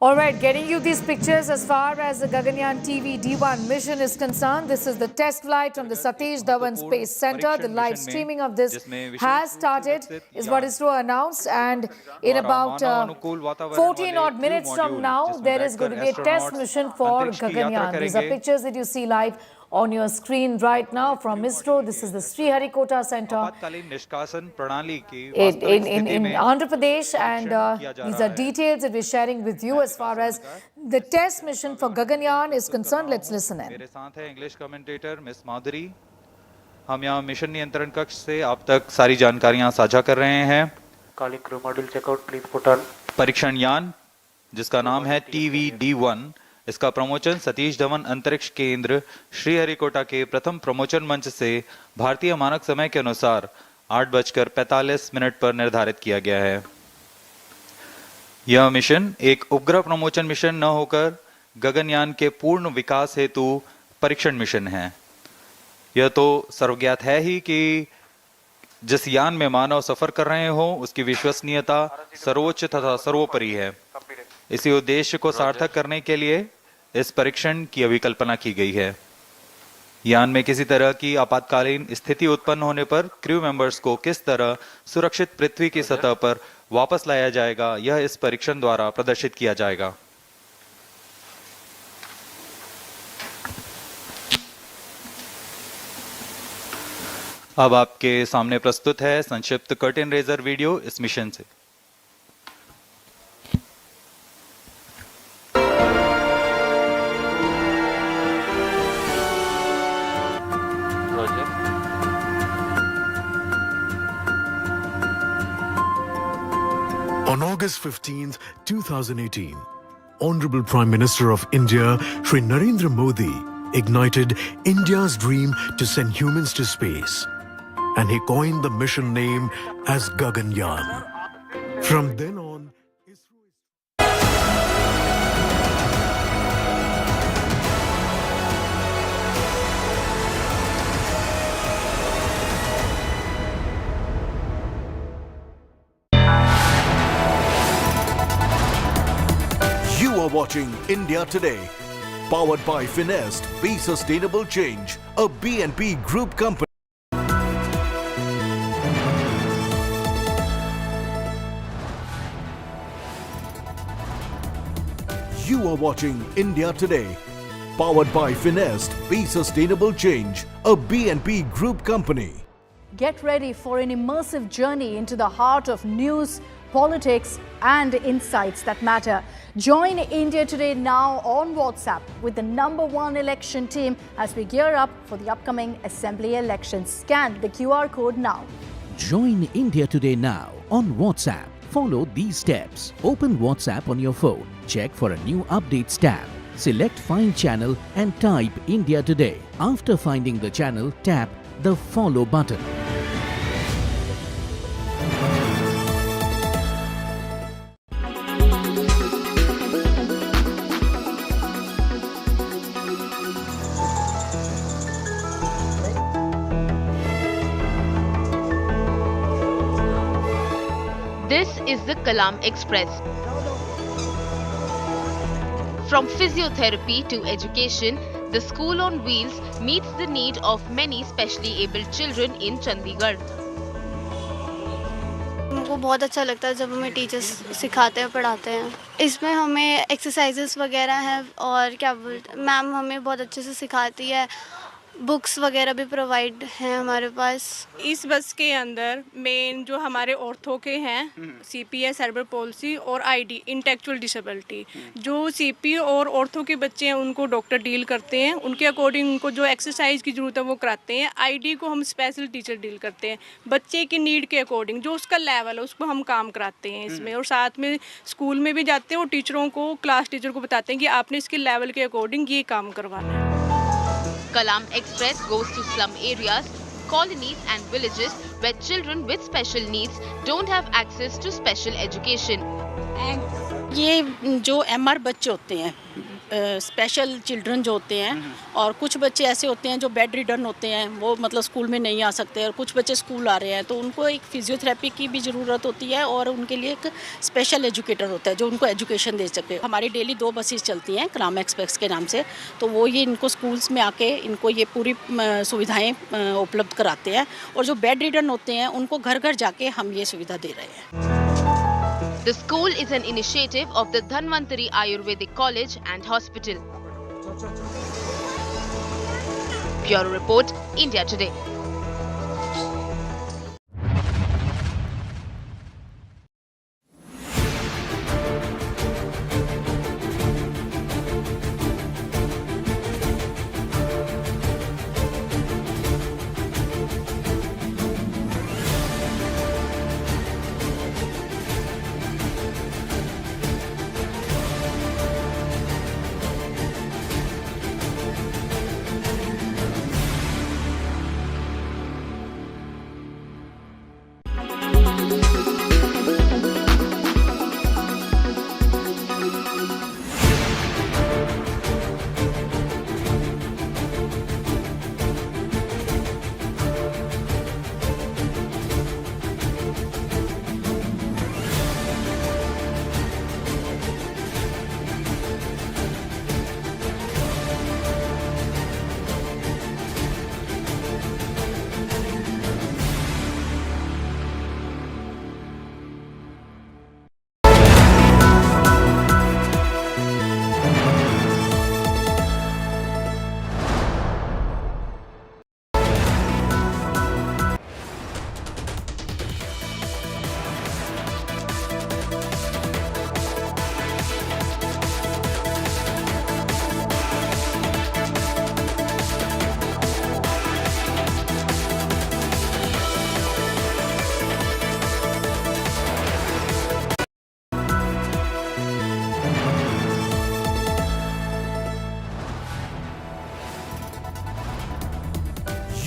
All right, getting you these pictures as far as the Gaganyaan TV D1 mission is concerned. This is the test flight from the Satish Dhawan Space Centre. The live streaming of this has started, is what ISRO announced. And in about 14 odd minutes from now, there is going to be a test mission for Gaganyaan. These are pictures that you see live on your screen right now from ISRO. This is the Sriharikota Centre in Andhra Pradesh, and these are details that we're sharing with you as far as the test mission for Gaganyaan is concerned. Let's listen in. मेरे साथ हैं English commentator miss माधुरी। हम यहाँ mission नियंत्रण कक्ष से आप तक सारी जानकारियाँ साझा कर रहे हैं। Calling crew module checkout, please put on. परीक्षण यान, जिसका नाम है TVD1, इसका प्रमोचन सतीश धवन अंतरिक्ष केंद्र श्रीहरिकोटा के प्रथम प्रमोचन मंच से भारतीय मानक समय के अनुसार 8:45 पर निर्धारित किया गया है। यह मिशन एक उपग्रह प्रमोचन मिशन न होकर गगनयान के पूर्ण विकास हेतु परीक्षण मिशन है। यह तो सर्वज्ञात है ही कि जिस यान में मानव सफर कर रहे हो उसकी विश्वसनीयता सर्वोच्च तथा सर्वोपरि है। इसी उद्देश्य को सार्थक करने के लिए इस परीक्षण की अभिकल्पना की गई है। यान में किसी तरह की आपातकालीन स्थिति उत्पन्न होने पर क्रू मेंबर्स को किस तरह सुरक्षित पृथ्वी की सतह पर वापस लाया जाएगा, यह इस परीक्षण द्वारा प्रदर्शित किया जाएगा। अब आपके सामने प्रस्तुत है संक्षिप्त कर्टेन रेजर वीडियो इस मिशन से। On August 15th, 2018, Honorable Prime Minister of India, Shri Narendra Modi, ignited India's dream to send humans to space, and he coined the mission name as Gaganyaan. From then on, You are watching India Today, powered by Finest, Be Sustainable Change, a BNP Group company. are watching India Today, powered by Finest, Be Sustainable Change, a B&P Group company. Get ready for an immersive journey into the heart of news, politics and insights that matter. Join India Today now on WhatsApp with the #1 election team as we gear up for the upcoming assembly elections. Scan the QR code now. Join India Today now on WhatsApp. Follow these steps. Open WhatsApp on your phone. Check for a new updates tab. Select Find Channel and type India Today. After finding the channel, tap the Follow button. This is the Kalam Express. From physiotherapy to education, the school on wheels meets the need of many specially abled children in Chandigarh. हमको बहुत अच्छा लगता है जब हमें teachers सिखाते हैं पढ़ाते हैं। इसमें हमें एक्सरसाइजेस वगैरह हैं और क्या बोलते हैं मैम हमें बहुत अच्छे से सिखाती है। बुक्स वगैरह भी प्रोवाइड हैं हमारे पास। इस बस के अंदर मेन जो हमारे ऑर्थो के हैं सीपीए सेरेब्रल पॉल्सी और आईडी इंटेलेक्चुअल डिसेबिलिटी, जो सीपी और ऑर्थो के बच्चे हैं उनको डॉक्टर डील करते हैं, उनके अकॉर्डिंग उनको जो एक्सरसाइज की ज़रूरत है वो कराते हैं। आईडी को हम स्पेशल टीचर डील करते हैं, बच्चे की नीड के अकॉर्डिंग जो उसका लेवल है उसको हम काम कराते हैं इसमें। और साथ में स्कूल में भी जाते हैं और टीचरों को क्लास टीचर को बताते हैं कि आपने इसके लेवल के अकॉर्डिंग ये काम करवाना है। Kalam Express goes to slum areas, colonies and villages where children with special needs don't have access to special education. ये जो एमआर बच्चे होते हैं, स्पेशल चिल्ड्रन जो होते हैं, और कुछ बच्चे ऐसे होते हैं जो बेड रिडन होते हैं, वो मतलब स्कूल में नहीं आ सकते, और कुछ बच्चे स्कूल आ रहे हैं तो उनको एक फिजियोथेरेपी की भी ज़रूरत होती है और उनके लिए एक स्पेशल एजुकेटर होता है जो उनको एजुकेशन दे सके। हमारी डेली 2 बसेस चलती हैं कलाम एक्सप्रेस के नाम से, तो वो ये इनको स्कूल्स में आके इनको ये पूरी सुविधाएँ उपलब्ध कराते हैं, और जो बेड रिडन होते हैं उनको घर घर जाके हम ये सुविधा दे रहे हैं। The school is an initiative of the Dhanvantari Ayurvedic College and Hospital. Bureau Report, India Today.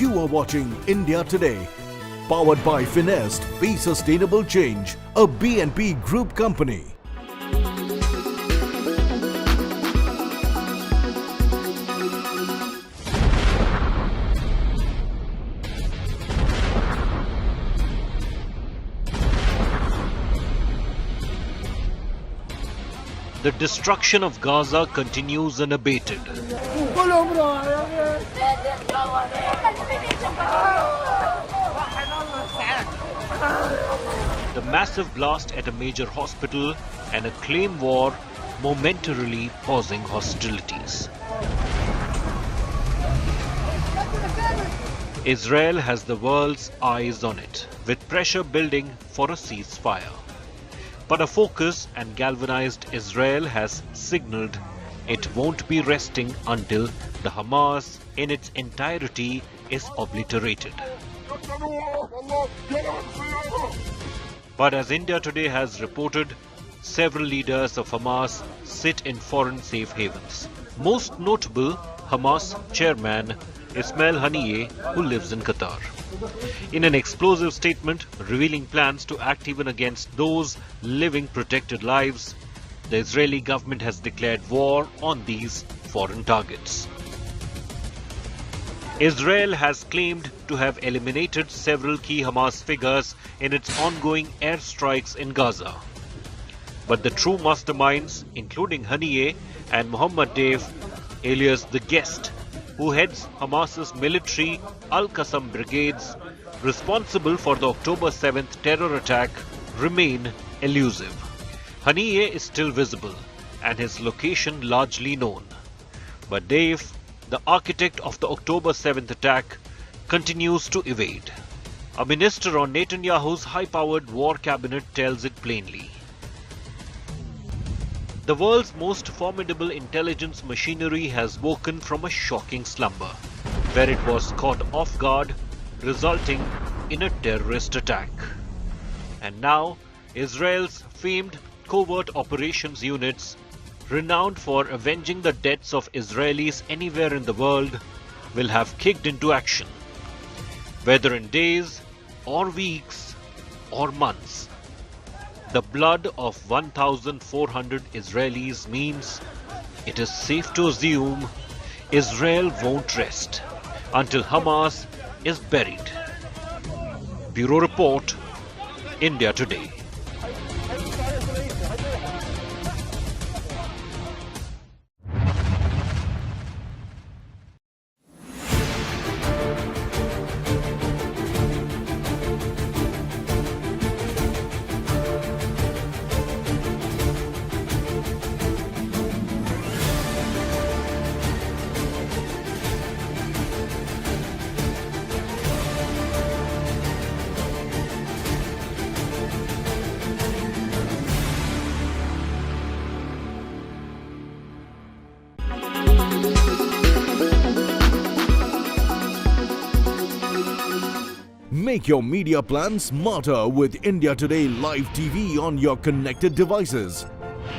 You are watching India Today, powered by Finest, Be Sustainable Change, a B&P Group company. The destruction of Gaza continues unabated. The massive blast at a major hospital and a claim war momentarily pausing hostilities. Israel has the world's eyes on it, with pressure building for a ceasefire. But a focused and galvanized Israel has signaled it won't be resting until the Hamas in its entirety is obliterated. But as India Today has reported, several leaders of Hamas sit in foreign safe havens. Most notable, Hamas chairman Ismail Haniyeh, who lives in Qatar. In an explosive statement revealing plans to act even against those living protected lives, the Israeli government has declared war on these foreign targets. Israel has claimed to have eliminated several key Hamas figures in its ongoing airstrikes in Gaza. But the true masterminds, including Haniyeh and Mohammad Deif, alias the Guest, who heads Hamas's military Al-Qassam brigades, responsible for the October 7th terror attack, remain elusive. Haniyeh is still visible and his location largely known. But Deif, the architect of the October 7th attack, continues to evade. A minister on Netanyahu's high-powered war cabinet tells it plainly. The world's most formidable intelligence machinery has woken from a shocking slumber, where it was caught off guard, resulting in a terrorist attack. And now, Israel's famed covert operations units, renowned for avenging the deaths of Israelis anywhere in the world, will have kicked into action. Whether in days, or weeks, or months, the blood of 1,400 Israelis means it is safe to assume Israel won't rest until Hamas is buried. Bureau Report, India Today. Make your media plan smarter with India Today Live TV on your connected devices.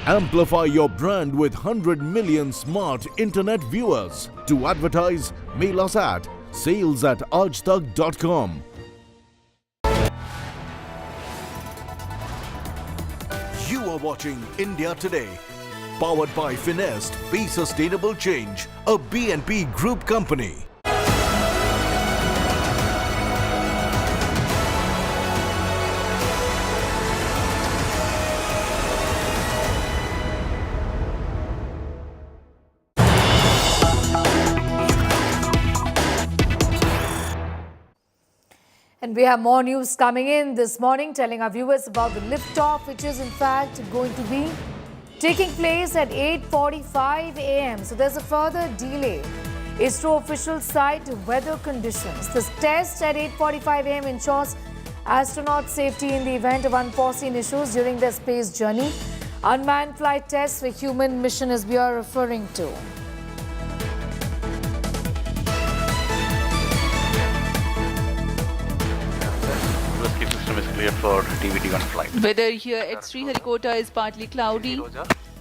Amplify your brand with 100 million smart internet viewers. To advertise, mail us at sales@aajtak.com. You are watching India Today, powered by Finest Be Sustainable Change, a BNP Group company. And we have more news coming in this morning, telling our viewers about the liftoff, which is in fact going to be taking place at 8:45 a.m. So there's a further delay. ISRO officials cite weather conditions. This test at 8:45 a.m. ensures astronaut safety in the event of unforeseen issues during their space journey. Unmanned flight tests for human mission as we are referring to. For DVD-1 flight. Weather here at Sriharikota is partly cloudy.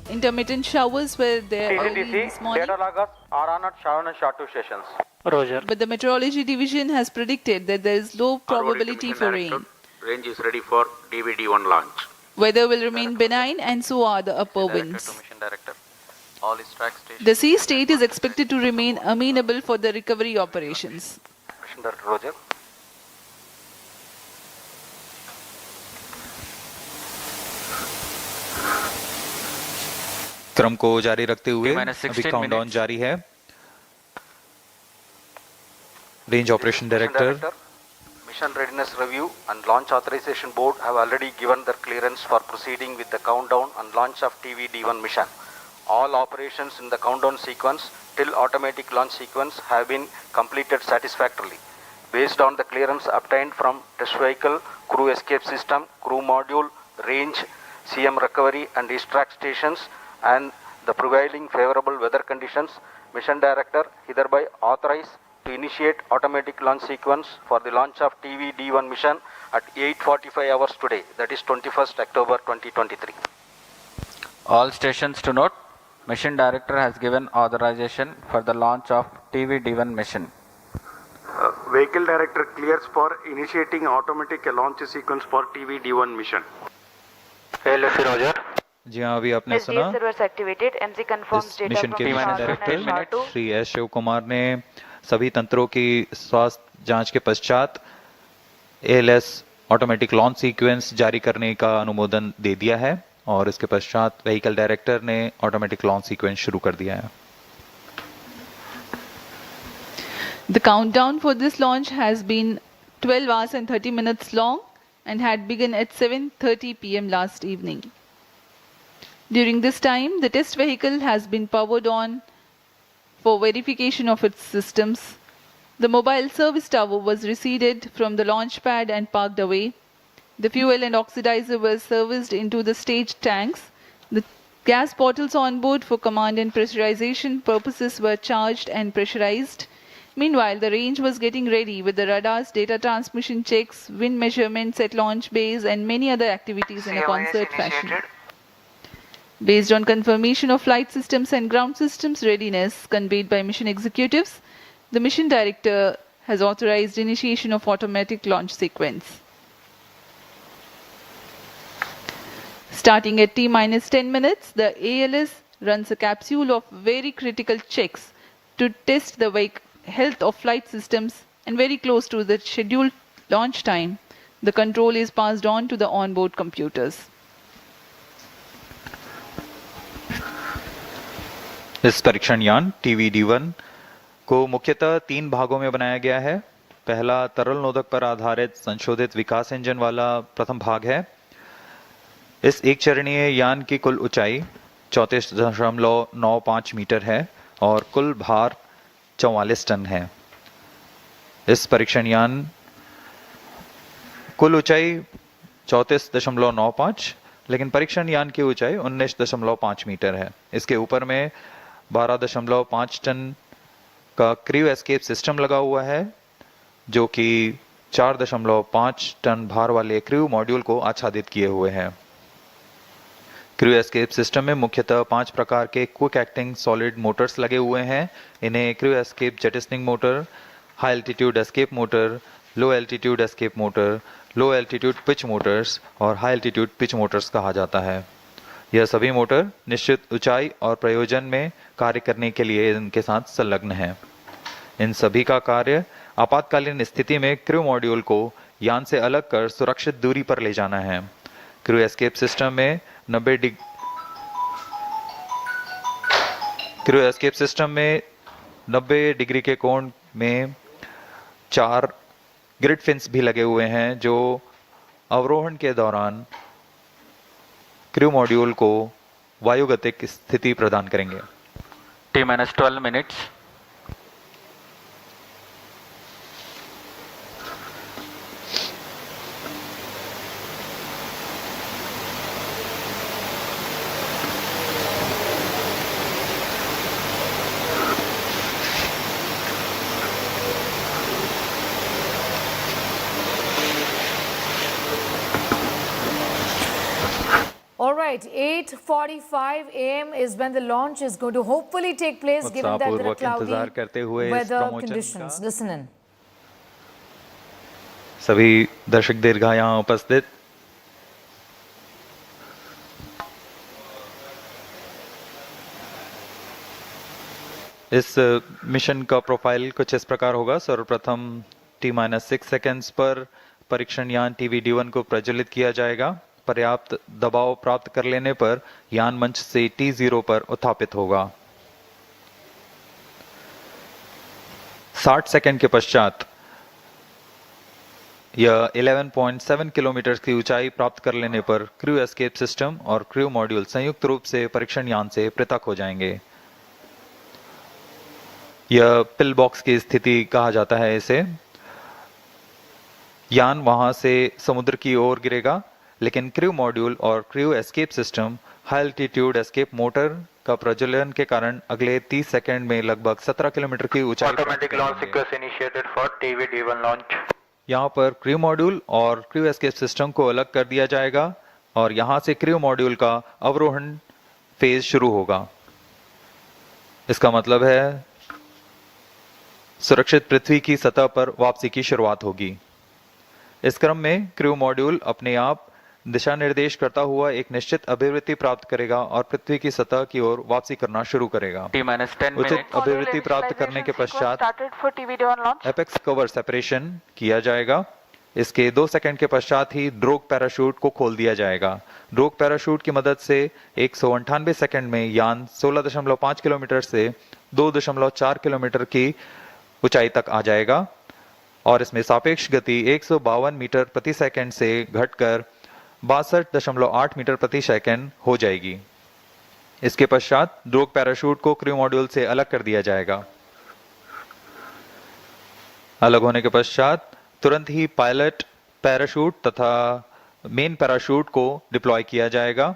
Intermittent showers were there early this morning. Data loggers are on at Sharon and Shatu stations. Roger. But the meteorology division has predicted that there is low probability for rain. Range is ready for DVD-1 launch. Weather will remain benign and so are the upper winds. All is track stations. The sea state is expected to remain amenable for the recovery operations. Mission Director Roger. क्रम को जारी रखते हुए अभी countdown जारी है. Range operation director. Mission Readiness Review and Launch Authorization Board have already given their clearance for proceeding with the countdown and launch of TVD-1 mission. All operations in the countdown sequence till automatic launch sequence have been completed satisfactorily. Based on the clearance obtained from test vehicle, crew escape system, crew module, range, CM recovery and extract stations, and the prevailing favorable weather conditions, Mission Director hereby authorized to initiate automatic launch sequence for the launch of TV-D1 mission at 8:45 hours today, that is 21st October 2023. All stations to note, Mission Director has given authorization for the launch of TV-D1 mission. Vehicle Director clears for initiating automatic launch sequence for TV-D1 mission. Roger. जी हाँ, अभी आपने सुना इस mission के mission director Shri S Siva Kumar ने सभी तंत्रों की स्वास्थ्य जांच के पश्चात ALS ऑटोमेटिक लॉन्च सीक्वेंस जारी करने का अनुमोदन दे दिया है और इसके पश्चात व्हीकल डायरेक्टर ने ऑटोमेटिक लॉन्च सीक्वेंस शुरू कर दिया है. The countdown for this launch has been 12 hours and 30 minutes long and had begun at 7:30 p.m. last evening. During this time, the test vehicle has been powered on for verification of its systems. The mobile service tower was receded from the launch pad and parked away. The fuel and oxidizer were serviced into the stage tanks. The gas bottles on board for command and pressurization purposes were charged and pressurized. Meanwhile, the range was getting ready with the radars, data transmission checks, wind measurements at launch bays, and many other activities in a concert fashion. Based on confirmation of flight systems and ground systems readiness conveyed by mission executives, the mission director has authorized initiation of automatic launch sequence. Starting at T-10 minutes, the ALS runs a capsule of very critical checks to test the health of flight systems, and very close to the scheduled launch time, the control is passed on to the onboard computers. इस परीक्षण यान TV-D1 को मुख्यतः 3 भागों में बनाया गया है. पहला तरल नोदक पर आधारित संशोधित विकास इंजन वाला प्रथम भाग है. इस एक चरणीय यान की कुल ऊंचाई 34.95 मीटर है और कुल भार 44 टन है. इस परीक्षण यान कुल ऊंचाई 34.95, लेकिन परीक्षण यान की ऊंचाई 19.5 मीटर है. इसके ऊपर में 12.5 टन का क्रू एस्केप सिस्टम लगा हुआ है, जो कि 4.5 टन भार वाले क्रू मॉड्यूल को आच्छादित किए हुए हैं. क्रू एस्केप सिस्टम में मुख्यतः 5 प्रकार के क्विक एक्टिंग सॉलिड मोटर्स लगे हुए हैं. इन्हें crew escape jettisoning motor, high altitude escape motor, low altitude escape motor, low altitude pitch motors और हाई एल्टीट्यूड पिच मोटर्स कहा जाता है. यह सभी मोटर निश्चित ऊंचाई और प्रयोजन में कार्य करने के लिए इनके साथ संलग्न हैं. इन सभी का कार्य आपातकालीन स्थिति में क्रू मॉड्यूल को यान से अलग कर सुरक्षित दूरी पर ले जाना है. क्रू एस्केप सिस्टम में 90 डिग्री के कोण में 4 ग्रिड फिन्स भी लगे हुए हैं, जो अवरोहण के दौरान क्रू मॉड्यूल को वायुगतिक स्थिति प्रदान करेंगे. T-12 minutes. All right, 8:45 a.m. is when the launch is going to hopefully take place, given that there are cloudy weather conditions. Listen in. सभी दर्शक दीर्घा यहाँ उपस्थित. इस मिशन का प्रोफाइल कुछ इस प्रकार होगा. सर्वप्रथम T-6 सेकेंड्स पर परीक्षण यान TV-D1 को प्रज्वलित किया जाएगा. पर्याप्त दबाव प्राप्त कर लेने पर यान मंच से T0 पर उत्थापित होगा. 60 सेकंड के पश्चात यह 11.7 किलोमीटर की ऊंचाई प्राप्त कर लेने पर क्रू एस्केप सिस्टम और क्रू मॉड्यूल संयुक्त रूप से परीक्षण यान से पृथक हो जाएंगे। यह पिल बॉक्स की स्थिति कहा जाता है इसे। यान वहां से समुद्र की ओर गिरेगा, लेकिन क्रू मॉड्यूल और crew escape system high altitude escape motor का प्रज्वलन के कारण अगले 30 सेकंड में लगभग 17 किलोमीटर की ऊंचाई Automatic launch sequence initiated for TV-D1 launch. यहाँ पर क्रू मॉड्यूल और क्रू एस्केप सिस्टम को अलग कर दिया जाएगा और यहाँ से क्रू मॉड्यूल का अवरोहण फेज शुरू होगा। इसका मतलब है सुरक्षित पृथ्वी की सतह पर वापसी की शुरुआत होगी। इस क्रम में क्रू मॉड्यूल अपने आप दिशा निर्देश करता हुआ एक निश्चित अभिवृत्ति प्राप्त करेगा और पृथ्वी की सतह की ओर वापसी करना शुरू करेगा। उचित अभिवृत्ति प्राप्त करने के पश्चात एपेक्स कवर सेपरेशन किया जाएगा। इसके 2 सेकंड के पश्चात ही ड्रोग पैराशूट को खोल दिया जाएगा। ड्रोग पैराशूट की मदद से 198 सेकंड में यान 16.5 किलोमीटर से 2.4 किलोमीटर की ऊंचाई तक आ जाएगा और इसमें सापेक्ष गति 152 मीटर प्रति सेकंड से घटकर 62.8 मीटर प्रति सेकंड हो जाएगी। इसके पश्चात ड्रोग पैराशूट को क्रू मॉड्यूल से अलग कर दिया जाएगा। अलग होने के पश्चात तुरंत ही पायलट पैराशूट तथा मेन पैराशूट को डिप्लॉय किया जाएगा।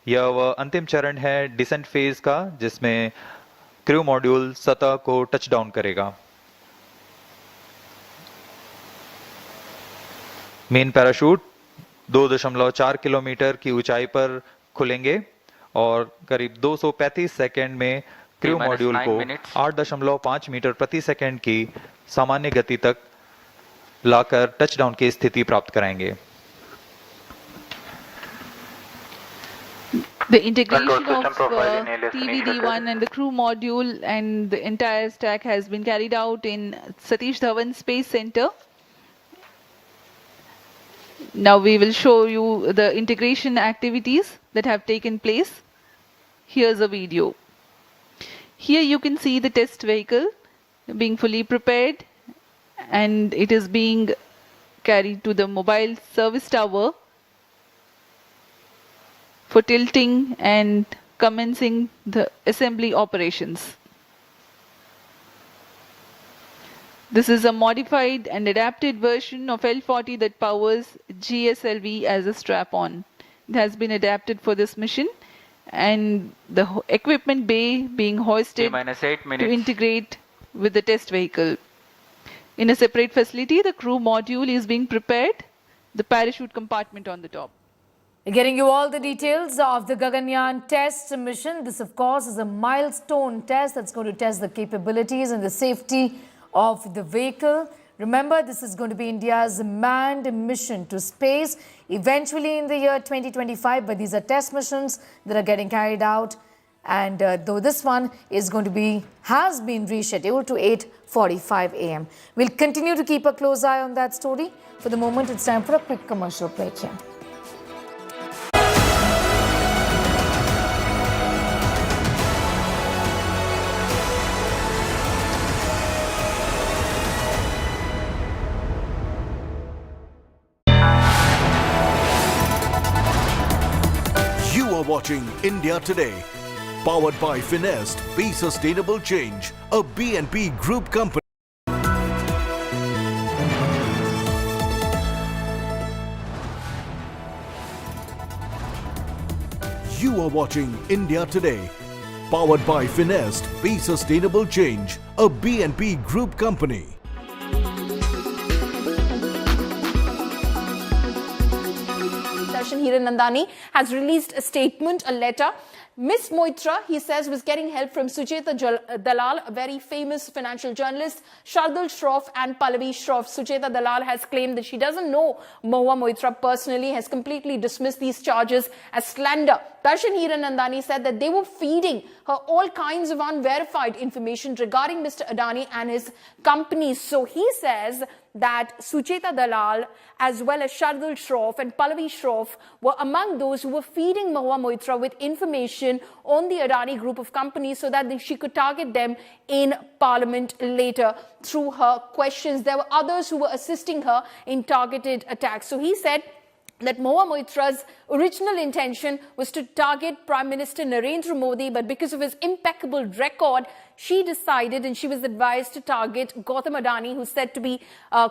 यह वह अंतिम चरण है डिसेंट फेज का, जिसमें क्रू मॉड्यूल सतह को टच डाउन करेगा। मेन पैराशूट 2.4 किलोमीटर की ऊंचाई पर खुलेंगे और करीब 235 सेकंड में क्रू मॉड्यूल को 8.5 मीटर प्रति सेकंड की सामान्य गति तक लाकर टचडाउन की स्थिति प्राप्त कराएंगे। The integration of TV-D1 and the crew module and the entire stack has been carried out in Satish Dhawan Space Centre. Now we will show you the integration activities that have taken place. Here's a video. Here you can see the test vehicle being fully prepared and it is being carried to the mobile service tower for tilting and commencing the assembly operations. This is a modified and adapted version of L40 that powers GSLV as a strap-on. It has been adapted for this mission and the equipment bay being hoisted to integrate with the test vehicle. In a separate facility, the crew module is being prepared, the parachute compartment on the top. Getting you all the details of the Gaganyaan test mission. This, of course, is a milestone test that's going to test the capabilities and the safety of the vehicle. Remember, this is going to be India's manned mission to space eventually in the year 2025. But these are test missions that are getting carried out. And though this one is going to be, has been rescheduled to 8:45 a.m. We'll continue to keep a close eye on that story. For the moment, it's time for a quick commercial break here. You are watching India Today, powered by Finest, Be Sustainable Change, a BNP Group company. You are watching India Today, powered by Finest, Be Sustainable Change, a BNP Group company. Hiranandani has released a statement, a letter. Miss Moitra, he says, was getting help from Sucheta Dalal, a very famous financial journalist, Shardul Shroff and Pallavi Shroff. Sucheta Dalal has claimed that she doesn't know Mahua Moitra personally, has completely dismissed these charges as slander. Darshan Hiranandani said that they were feeding her all kinds of unverified information regarding Mr. Adani and his companies. So he says that Sucheta Dalal, as well as Shardul Shroff and Pallavi Shroff, were among those who were feeding Mahua Moitra with information on the Adani group of companies so that she could target them in Parliament later through her questions. There were others who were assisting her in targeted attacks. So he said that Mahua Moitra's original intention was to target Prime Minister Narendra Modi, but because of his impeccable record, she decided and she was advised to target Gautam Adani, who's said to be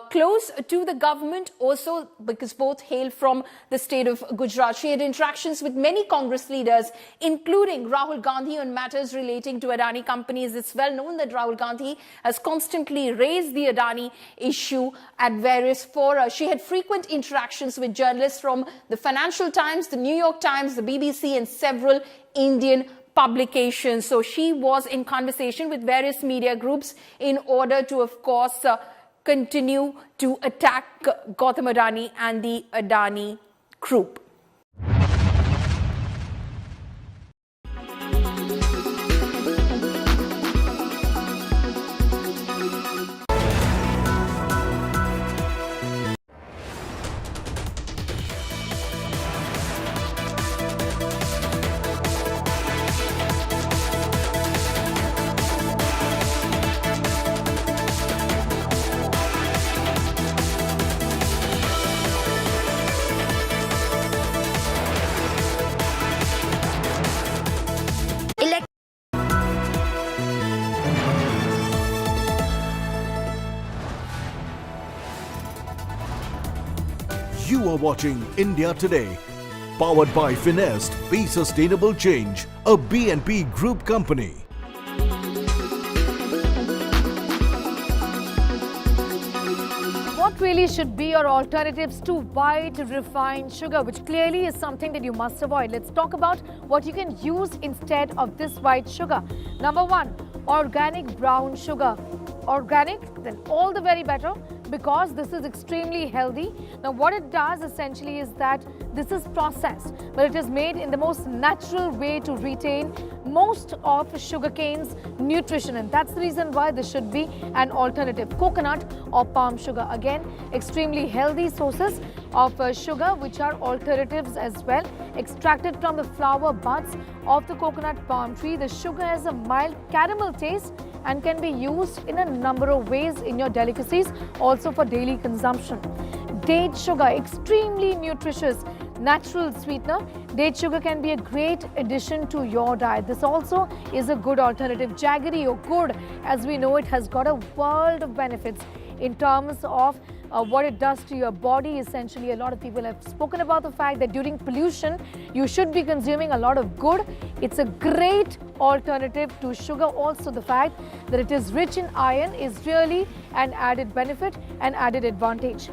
close to the government, also because both hail from the state of Gujarat. She had interactions with many Congress leaders, including Rahul Gandhi, on matters relating to Adani companies. It's well known that Rahul Gandhi has constantly raised the Adani issue at various fora. She had frequent interactions with journalists from the Financial Times, the New York Times, the BBC, and several Indian publications. So she was in conversation with various media groups in order to, of course, continue to attack Gautam Adani and the Adani group. You are watching India Today, powered by Finest Be Sustainable Change, a BNP Group company. What really should be your alternatives to white refined sugar, which clearly is something that you must avoid? Let's talk about what you can use instead of this white sugar. Number one, organic brown sugar. Organic, then all the very better, because this is extremely healthy. Now what it does essentially is that this is processed, but it is made in the most natural way to retain most of sugarcane's nutrition, and that's the reason why this should be an alternative. Coconut or palm sugar, again extremely healthy sources of sugar, which are alternatives as well, extracted from the flower buds of the coconut palm tree. The sugar has a mild caramel taste and can be used in a number of ways in your delicacies, also for daily consumption. Date sugar, extremely nutritious natural sweetener. Date sugar can be a great addition to your diet. This also is a good alternative. Jaggery or gur, as we know, it has got a world of benefits in terms of what it does to your body. Essentially, a lot of people have spoken about the fact that during pollution, you should be consuming a lot of gur. It's a great alternative to sugar. Also, the fact that it is rich in iron is really an added benefit and added advantage.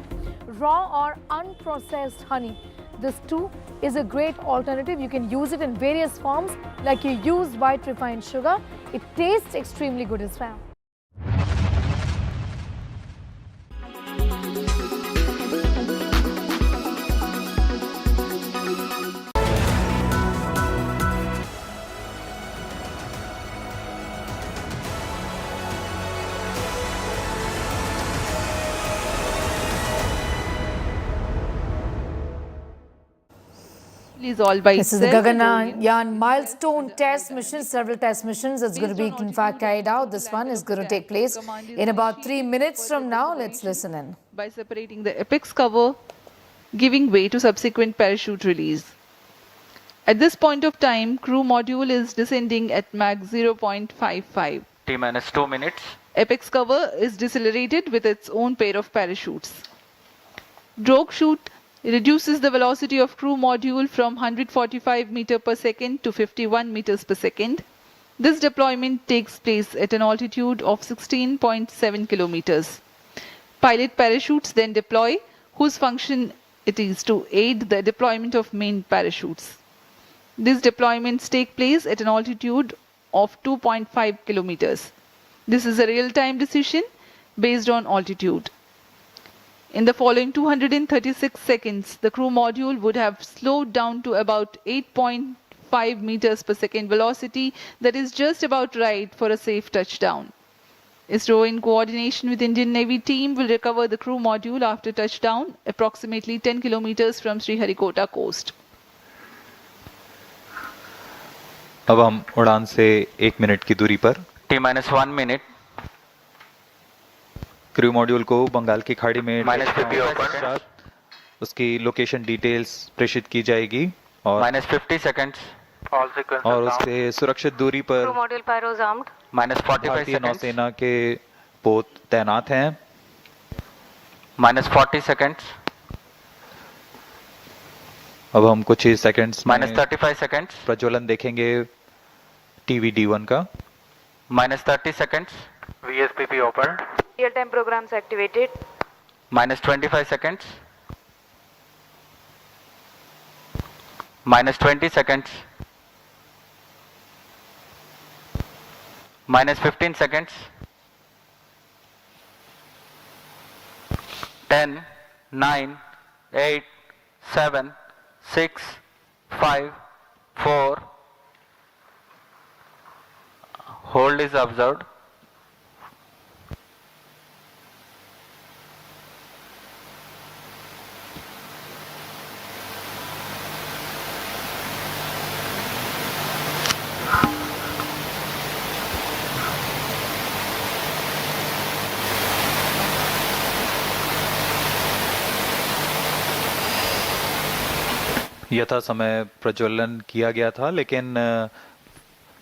Raw or unprocessed honey. This too is a great alternative. You can use it in various forms, like you use white refined sugar. It tastes extremely good as well. Is all by This is the Gaganyaan milestone test mission, several test missions. It's going to be in fact carried out. This one is going to take place in about 3 minutes from now. Let's listen in. By separating the apex cover, giving way to subsequent parachute release. At this point of time, crew module is descending at Mach 0.55. T-minus 2 minutes. Apex cover is decelerated with its own pair of parachutes. Drogue chute reduces the velocity of crew module from 145 meters per second to 51 meters per second. This deployment takes place at an altitude of 16.7 kilometers. Pilot parachutes then deploy, whose function it is to aid the deployment of main parachutes. These deployments take place at an altitude of 2.5 kilometers. This is a real-time decision based on altitude. In the following 236 seconds, the crew module would have slowed down to about 8.5 meters per second velocity, that is just about right for a safe touchdown. ISRO, in coordination with Indian Navy team, will recover the crew module after touchdown, approximately 10 kilometers from Sriharikota coast. अब हम उड़ान से 1 minute की दूरी पर T-1 minute. Crew module को बंगाल की खाड़ी में -50 open. उसकी लोकेशन डिटेल्स प्रेषित की जाएगी और -50 seconds. All sequences और उसके सुरक्षित दूरी पर Crew module pyros armed. -45 भारतीय seconds. नौसेना के पोत तैनात हैं. -40 seconds. अब हम कुछ ही सेकंड्स में -35 seconds. प्रज्वलन देखेंगे टीवी D1 का. -30 seconds. VSPP open. Real-time programs activated. -25 seconds. -20 seconds. -15 seconds. 10, 9, 8, 7, 6, 5, 4. Hold is observed. यथा समय प्रज्वलन किया गया था, लेकिन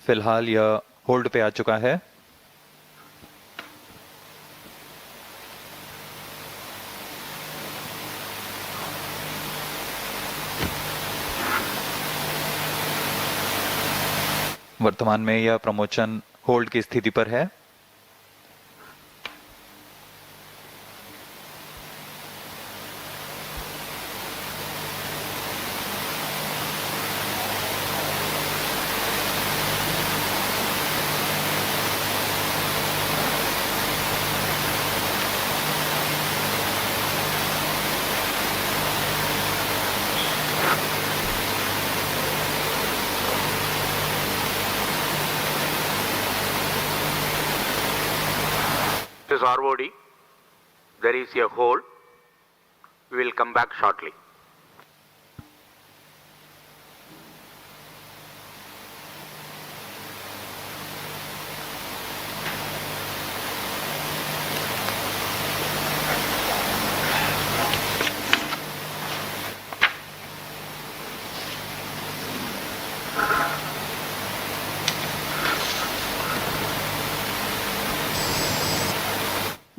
फिलहाल यह होल्ड पे आ चुका है. वर्तमान में यह प्रमोशन होल्ड की स्थिति पर है. This is ROD. There is a hole. We will come back shortly.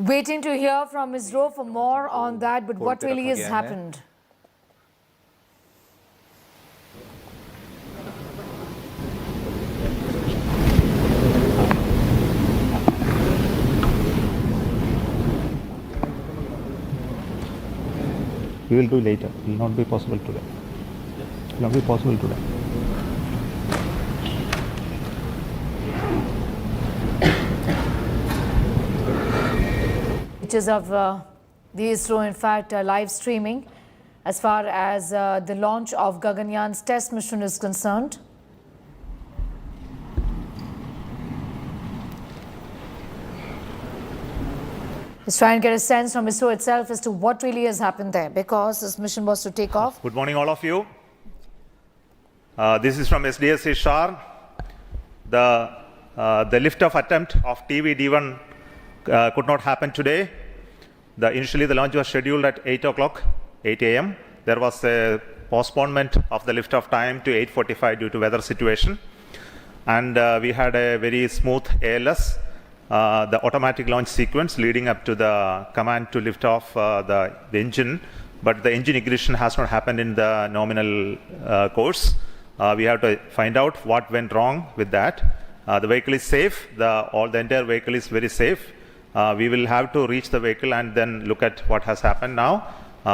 Waiting to hear from ISRO for more on that, but what really has happened? We will do later. It will not be possible today. It will not be possible today. Pictures of the ISRO, in fact, live streaming as far as the launch of Gaganyaan's test mission is concerned. Let's try and get a sense from ISRO itself as to what really has happened there, because this mission was to take off. Good morning, all of you. This is from SDSC Shar. The lift-off attempt of TV-D1 could not happen today. Initially, the launch was scheduled at 8 a.m. There was a postponement of the lift-off time to 8:45 due to weather situation. And we had a very smooth ALS, the automatic launch sequence leading up to the command to lift off the engine. But the engine ignition has not happened in the nominal course. We have to find out what went wrong with that. The vehicle is safe. The entire vehicle is very safe. We will have to reach the vehicle and then look at what has happened now.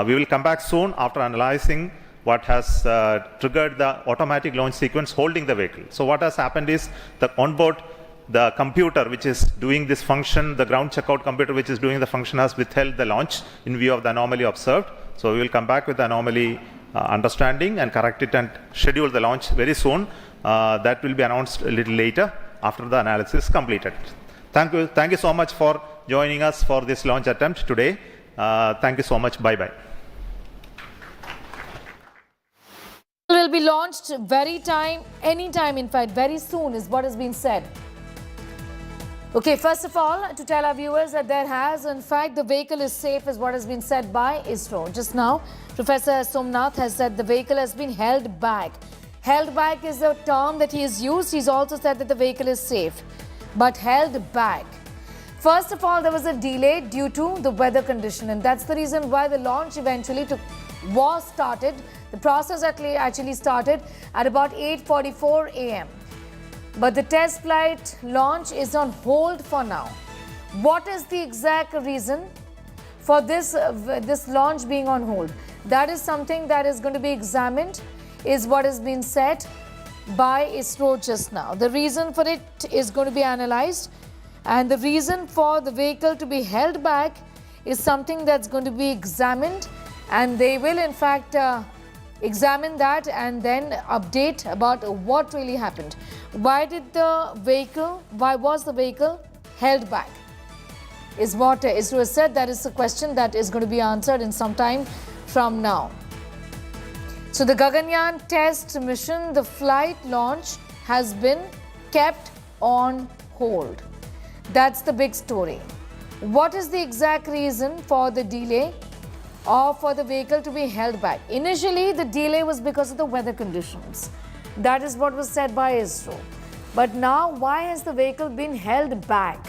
We will come back soon after analyzing what has triggered the automatic launch sequence holding the vehicle. So what has happened is the onboard, the computer which is doing this function, the ground checkout computer which is doing the function has withheld the launch in view of the anomaly observed. So we will come back with the anomaly understanding and correct it and schedule the launch very soon. That will be announced a little later after the analysis is completed. Thank you so much for joining us for this launch attempt today. Thank you so much. Bye-bye. Will be launched anytime, in fact, very soon is what has been said. Okay, first of all, to tell our viewers that in fact, the vehicle is safe is what has been said by ISRO. Just now, Professor Somnath has said the vehicle has been held back. Held back is the term that he has used. He's also said that the vehicle is safe, but held back. First of all, there was a delay due to the weather condition, and that's the reason why the launch eventually was started. The process actually started at about 8:44 a.m. But the test flight launch is on hold for now. What is the exact reason for this launch being on hold? That is something that is going to be examined, is what has been said by ISRO just now. The reason for it is going to be analyzed, and the reason for the vehicle to be held back is something that's going to be examined, and they will in fact examine that and then update about what really happened. Why was the vehicle held back? Is what ISRO has said. That is a question that is going to be answered in some time from now. So the Gaganyaan test mission, the flight launch has been kept on hold. That's the big story. What is the exact reason for the delay or for the vehicle to be held back? Initially, the delay was because of the weather conditions. That is what was said by ISRO. But now, why has the vehicle been held back?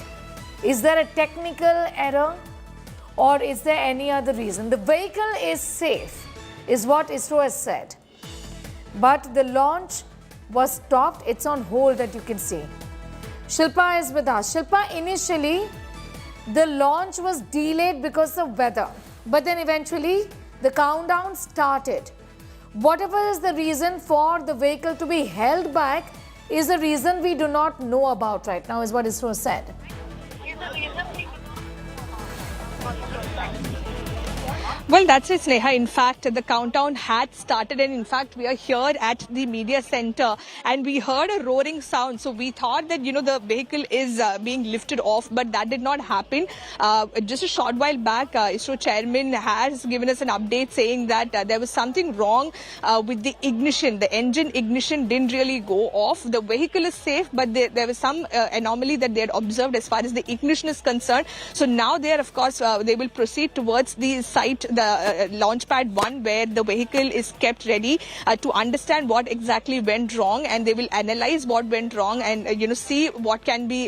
Is there a technical error or is there any other reason? The vehicle is safe, is what ISRO has said. But the launch was stopped. It's on hold, that you can see. Shilpa is with us. Shilpa, initially, the launch was delayed because of weather. But then eventually, the countdown started. Whatever is the reason for the vehicle to be held back is a reason we do not know about right now, is what ISRO said. Well, that's it, Sneha. In fact, the countdown had started, and in fact, we are here at the media center, and we heard a roaring sound. So we thought that, the vehicle is being lifted off, but that did not happen. Just a short while back, ISRO chairman has given us an update saying that there was something wrong with the ignition. The engine ignition didn't really go off. The vehicle is safe, but there was some anomaly that they had observed as far as the ignition is concerned. So now of course, they will proceed towards the site, the launch pad 1, where the vehicle is kept ready to understand what exactly went wrong, and they will analyze what went wrong and see what can be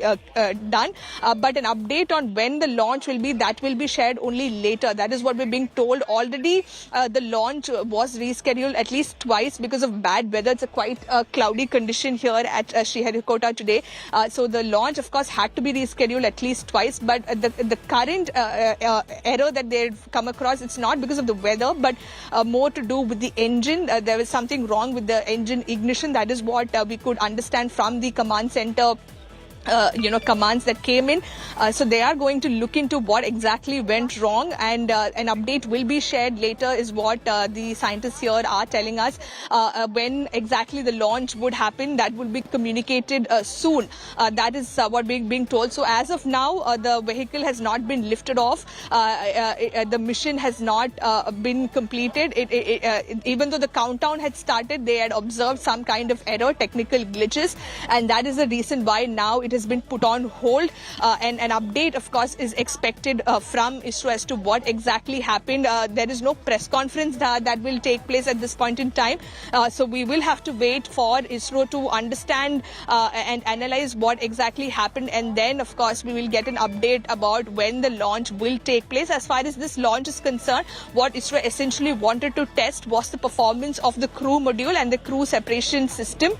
done. But an update on when the launch will be, that will be shared only later. That is what we're being told. Already the launch was rescheduled at least twice because of bad weather. It's a quite cloudy condition here at Sriharikota today. So the launch, of course, had to be rescheduled at least twice. But the current error that they've come across, it's not because of the weather, but more to do with the engine. There was something wrong with the engine ignition. That is what we could understand from the command center commands that came in. So they are going to look into what exactly went wrong, and an update will be shared later, is what the scientists here are telling us. When exactly the launch would happen, that will be communicated soon. That is what we're being told. So as of now, the vehicle has not been lifted off. The mission has not been completed. Even though the countdown had started, they had observed some kind of error, technical glitches, and that is the reason why now it has been put on hold, and an update, of course, is expected from ISRO as to what exactly happened. There is no press conference that will take place at this point in time, so we will have to wait for ISRO to understand and analyze what exactly happened, and then, of course, we will get an update about when the launch will take place. As far as this launch is concerned, what ISRO essentially wanted to test was the performance of the crew module and the crew separation system.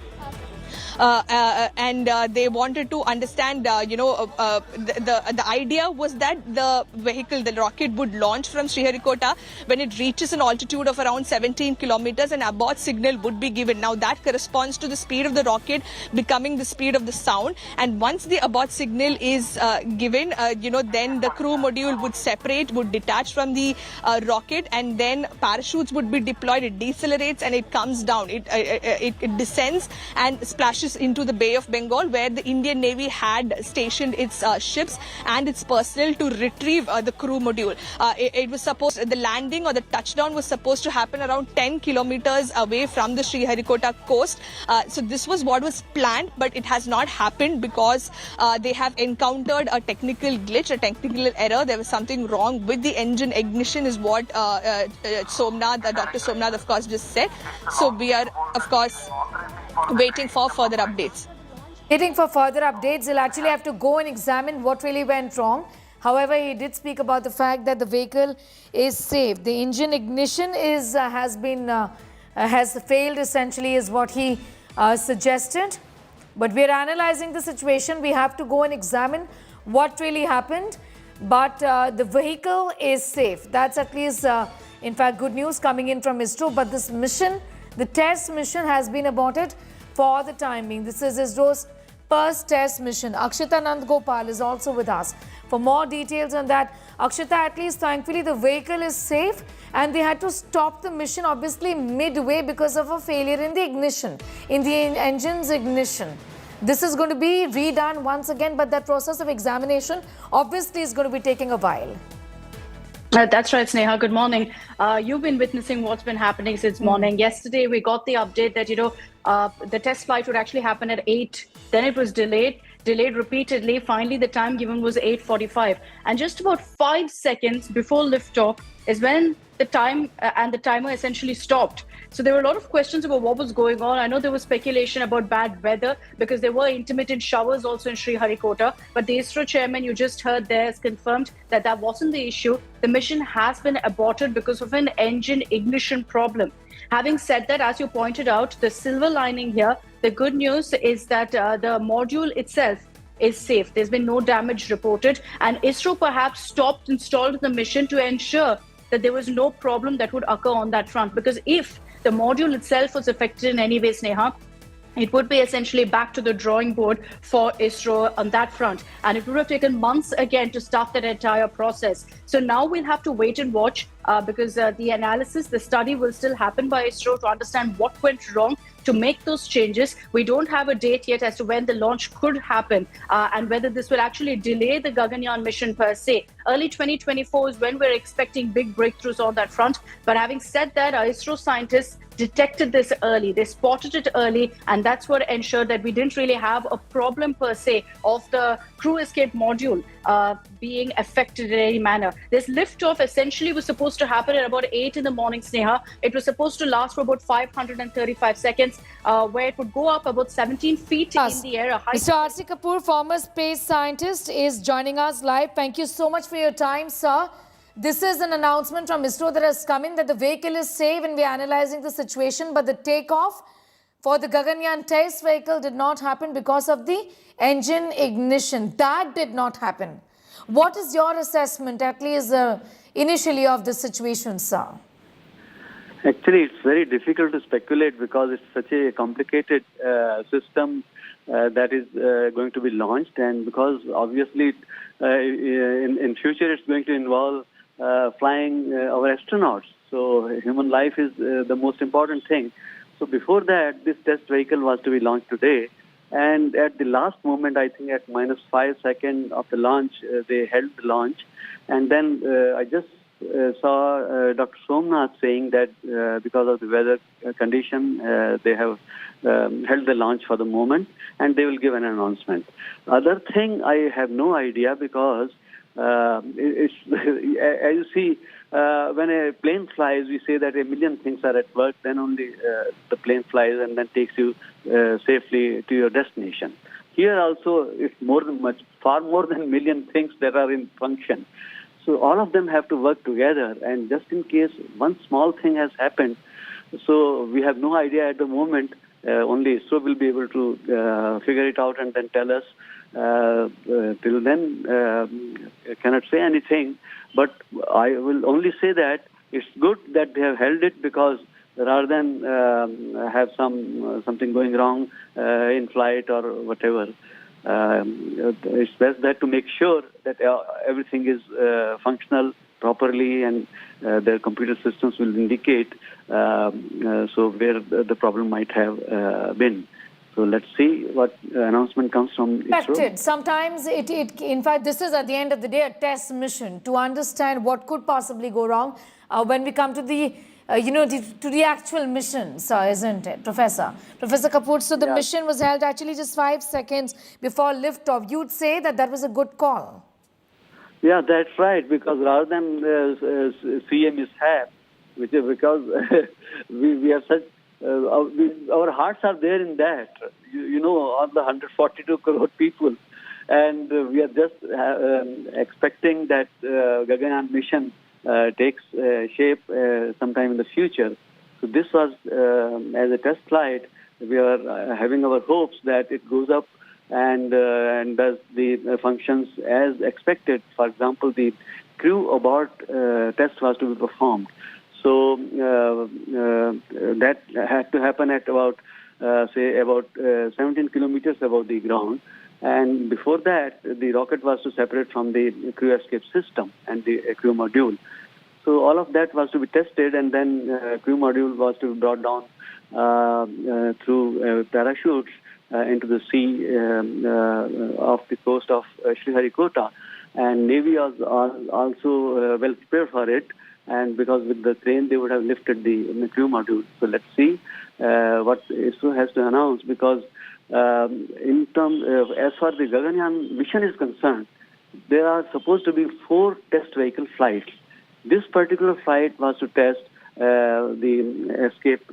And they wanted to understand, the idea was that the vehicle, the rocket, would launch from Sriharikota. When it reaches an altitude of around 17 kilometers, an abort signal would be given. Now that corresponds to the speed of the rocket becoming the speed of the sound. And once the abort signal is given, then the crew module would separate, would detach from the rocket, and then parachutes would be deployed. It decelerates and it comes down. It descends and splashes is into the Bay of Bengal, where the Indian Navy had stationed its ships and its personnel to retrieve the crew module. It was supposed, the landing or the touchdown was supposed to happen around 10 kilometers away from the Sriharikota coast. So this was what was planned, but it has not happened because they have encountered a technical glitch, a technical error. There was something wrong with the engine ignition, is what Dr. Somnath, of course, just said. So we are, of course, waiting for further updates. Waiting for further updates. He'll actually have to go and examine what really went wrong. However, he did speak about the fact that the vehicle is safe. The engine ignition has failed, essentially, is what he suggested. But we're analyzing the situation. We have to go and examine what really happened. But the vehicle is safe. That's at least, in fact, good news coming in from ISRO. But this mission, the test mission, has been aborted for the time being. This is ISRO's first test mission. Akshita Nandgopal is also with us for more details on that. Akshita, at least thankfully the vehicle is safe, and they had to stop the mission obviously midway because of a failure in the ignition, in the engine's ignition. This is going to be redone once again, but that process of examination obviously is going to be taking a while. That's right, Sneha. Good morning. You've been witnessing what's been happening since morning. Yesterday, we got the update that, the test flight would actually happen at 8. Then it was delayed repeatedly. Finally, the time given was 8:45. And just about 5 seconds before liftoff is when the time and the timer essentially stopped. So there were a lot of questions about what was going on. I know there was speculation about bad weather because there were intermittent showers also in Sriharikota. But the ISRO chairman you just heard there has confirmed that that wasn't the issue. The mission has been aborted because of an engine ignition problem. Having said that, as you pointed out, the silver lining here, the good news is that the module itself is safe. There's been no damage reported. And ISRO perhaps stopped and stalled the mission to ensure that there was no problem that would occur on that front. Because if the module itself was affected in any way, Sneha, it would be essentially back to the drawing board for ISRO on that front. And it would have taken months again to start that entire process. So now we'll have to wait and watch because the analysis, the study will still happen by ISRO to understand what went wrong, to make those changes. We don't have a date yet as to when the launch could happen and whether this will actually delay the Gaganyaan mission per se. Early 2024 is when we're expecting big breakthroughs on that front. But having said that, our ISRO scientists detected this early. They spotted it early, and that's what ensured that we didn't really have a problem per se of the crew escape module being affected in any manner. This liftoff essentially was supposed to happen at about 8 in the morning, Sneha. It was supposed to last for about 535 seconds, where it would go up about 17 feet in the air. Mr. R.C. Kapoor, former space scientist, is joining us live. Thank you so much for your time, sir. This is an announcement from ISRO that has come in that the vehicle is safe and we are analyzing the situation, but the takeoff for the Gaganyaan test vehicle did not happen because of the engine ignition. That did not happen. What is your assessment, at least initially, of the situation, sir? Actually, it's very difficult to speculate because it's such a complicated system that is going to be launched, and because obviously in future it's going to involve flying our astronauts. So human life is the most important thing. So before that, this test vehicle was to be launched today. And at the last moment, I think at -5 seconds of the launch, they held the launch. And then I just saw Dr. Somnath saying that because of the weather condition, they have held the launch for the moment, and they will give an announcement. Other thing, I have no idea because it's, as you see, when a plane flies, we say that a million things are at work. Then only the plane flies and then takes you safely to your destination. Here also, it's far more than a million things that are in function. So all of them have to work together. And just in case one small thing has happened, so we have no idea at the moment. Only ISRO will be able to figure it out and then tell us. Till then, I cannot say anything. But I will only say that it's good that they have held it, because rather than have something going wrong in flight or whatever, it's best that to make sure that everything is functional properly and their computer systems will indicate so where the problem might have been. So let's see what announcement comes from ISRO. Expected. Sometimes in fact, this is at the end of the day a test mission to understand what could possibly go wrong when we come to the to the actual mission, isn't it, Professor Kapoor? So the mission was held actually just 5 seconds before liftoff. You'd say that was a good call. Yeah, that's right. Because rather than CA mishap, which is because we have such our hearts are there in that. You know, all the 142 crore people, and we are just expecting that Gaganyaan Mission takes shape sometime in the future. So this was as a test flight. We are having our hopes that it goes up and does the functions as expected. For example, the crew abort test was to be performed. So that had to happen at about 17 kilometers above the ground. And before that, the rocket was to separate from the crew escape system and the crew module. So all of that was to be tested, and then crew module was to be brought down through parachutes into the sea off the coast of Sriharikota. And Navy was also well prepared for it. And because with the crane, they would have lifted the crew module. So let's see what ISRO has to announce, because in terms as far as the Gaganyaan mission is concerned, there are supposed to be 4 test vehicle flights. This particular flight was to test the escape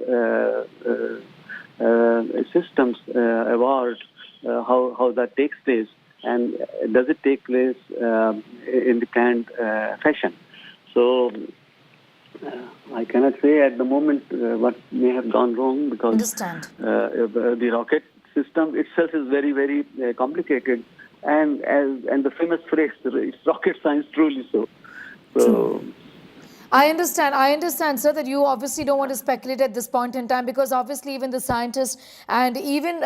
systems aboard, how that takes place, and does it take place in the planned fashion. So I cannot say at the moment what may have gone wrong, because the rocket system itself is very, very complicated, and the famous phrase, it's rocket science truly so. So I understand, sir, that you obviously don't want to speculate at this point in time, because obviously even the scientists and even,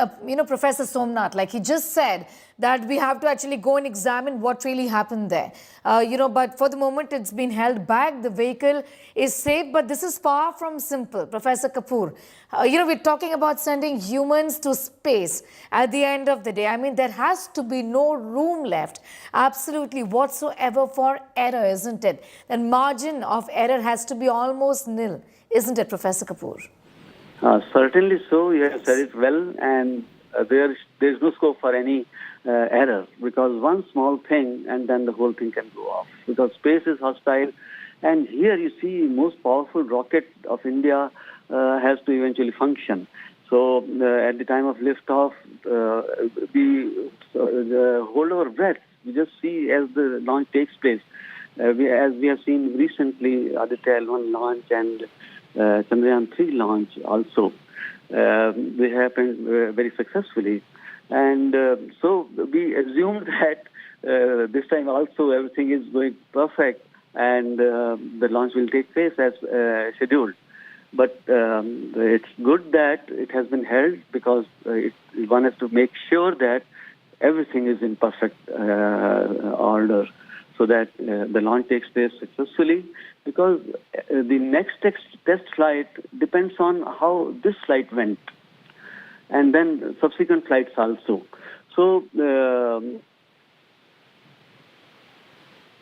Professor Somnath, like he just said, that we have to actually go and examine what really happened there. But for the moment, it's been held back. The vehicle is safe, but this is far from simple, Professor Kapoor. We're talking about sending humans to space at the end of the day. I mean, there has to be no room left, absolutely whatsoever, for error, isn't it? The margin of error has to be almost nil, isn't it, Professor Kapoor? Certainly so. You have said it well, and there's no scope for any error, because one small thing and then the whole thing can go off, because space is hostile. And here you see most powerful rocket of India has to eventually function. So at the time of liftoff, we hold our breath. We just see as the launch takes place. As we have seen recently, Aditya L1 launch and Chandrayaan-3 launch also. They happened very successfully. And so we assume that this time also everything is going perfect, and the launch will take place as scheduled. But it's good that it has been held, because one has to make sure that everything is in perfect order, so that the launch takes place successfully, because the next test flight depends on how this flight went, and then subsequent flights also. So,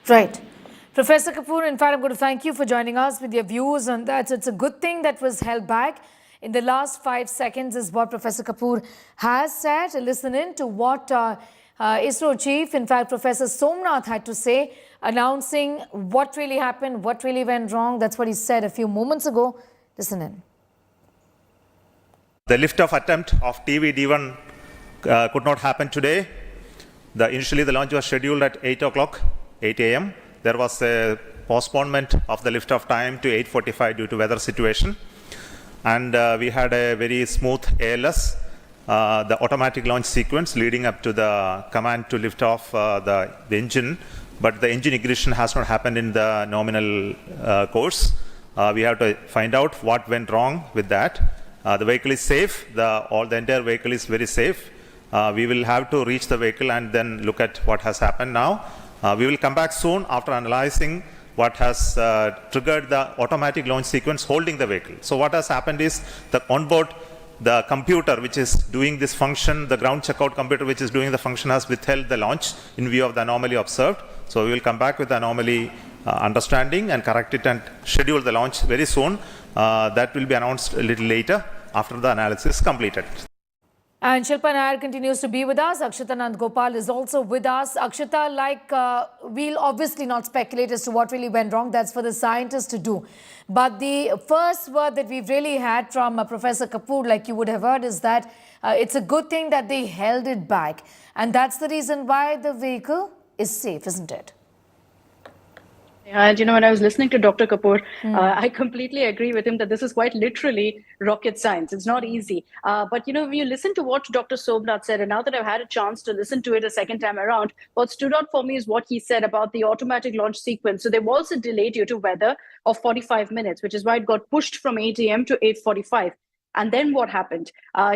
right. Professor Kapoor, in fact, I'm going to thank you for joining us with your views on that. It's a good thing that was held back in the last 5 seconds, is what Professor Kapoor has said. Listen in to what ISRO chief, in fact, Professor Somnath, had to say, announcing what really happened, what really went wrong. That's what he said a few moments ago. Listen in. The liftoff attempt of TV-D1 could not happen today. Initially, the launch was scheduled at 8 a.m. There was a postponement of the liftoff time to 8:45 due to weather situation. And we had a very smooth ALS, the automatic launch sequence leading up to the command to lift off the engine. But the engine ignition has not happened in the nominal course. We have to find out what went wrong with that. The vehicle is safe. The entire vehicle is very safe. We will have to reach the vehicle and then look at what has happened now. We will come back soon after analyzing what has triggered the automatic launch sequence holding the vehicle. So what has happened is the onboard the computer which is doing this function, the ground checkout computer which is doing the function, has withheld the launch in view of the anomaly observed. So we will come back with the anomaly understanding and correct it and schedule the launch very soon. That will be announced a little later after the analysis is completed. And Shilpa Nair continues to be with us. Akshita Nandgopal is also with us. Akshita, we'll obviously not speculate as to what really went wrong. That's for the scientists to do. But the first word that we've really had from Professor Kapoor, like you would have heard, is that it's a good thing that they held it back. And that's the reason why the vehicle is safe, isn't it? And when I was listening to Dr. Kapoor, I completely agree with him that this is quite literally rocket science. It's not easy. But when you listen to what Dr. Somnath said, and now that I've had a chance to listen to it a second time around, what stood out for me is what he said about the automatic launch sequence. So there was a delay due to weather of 45 minutes, which is why it got pushed from 8 a.m. to 8:45. And then what happened?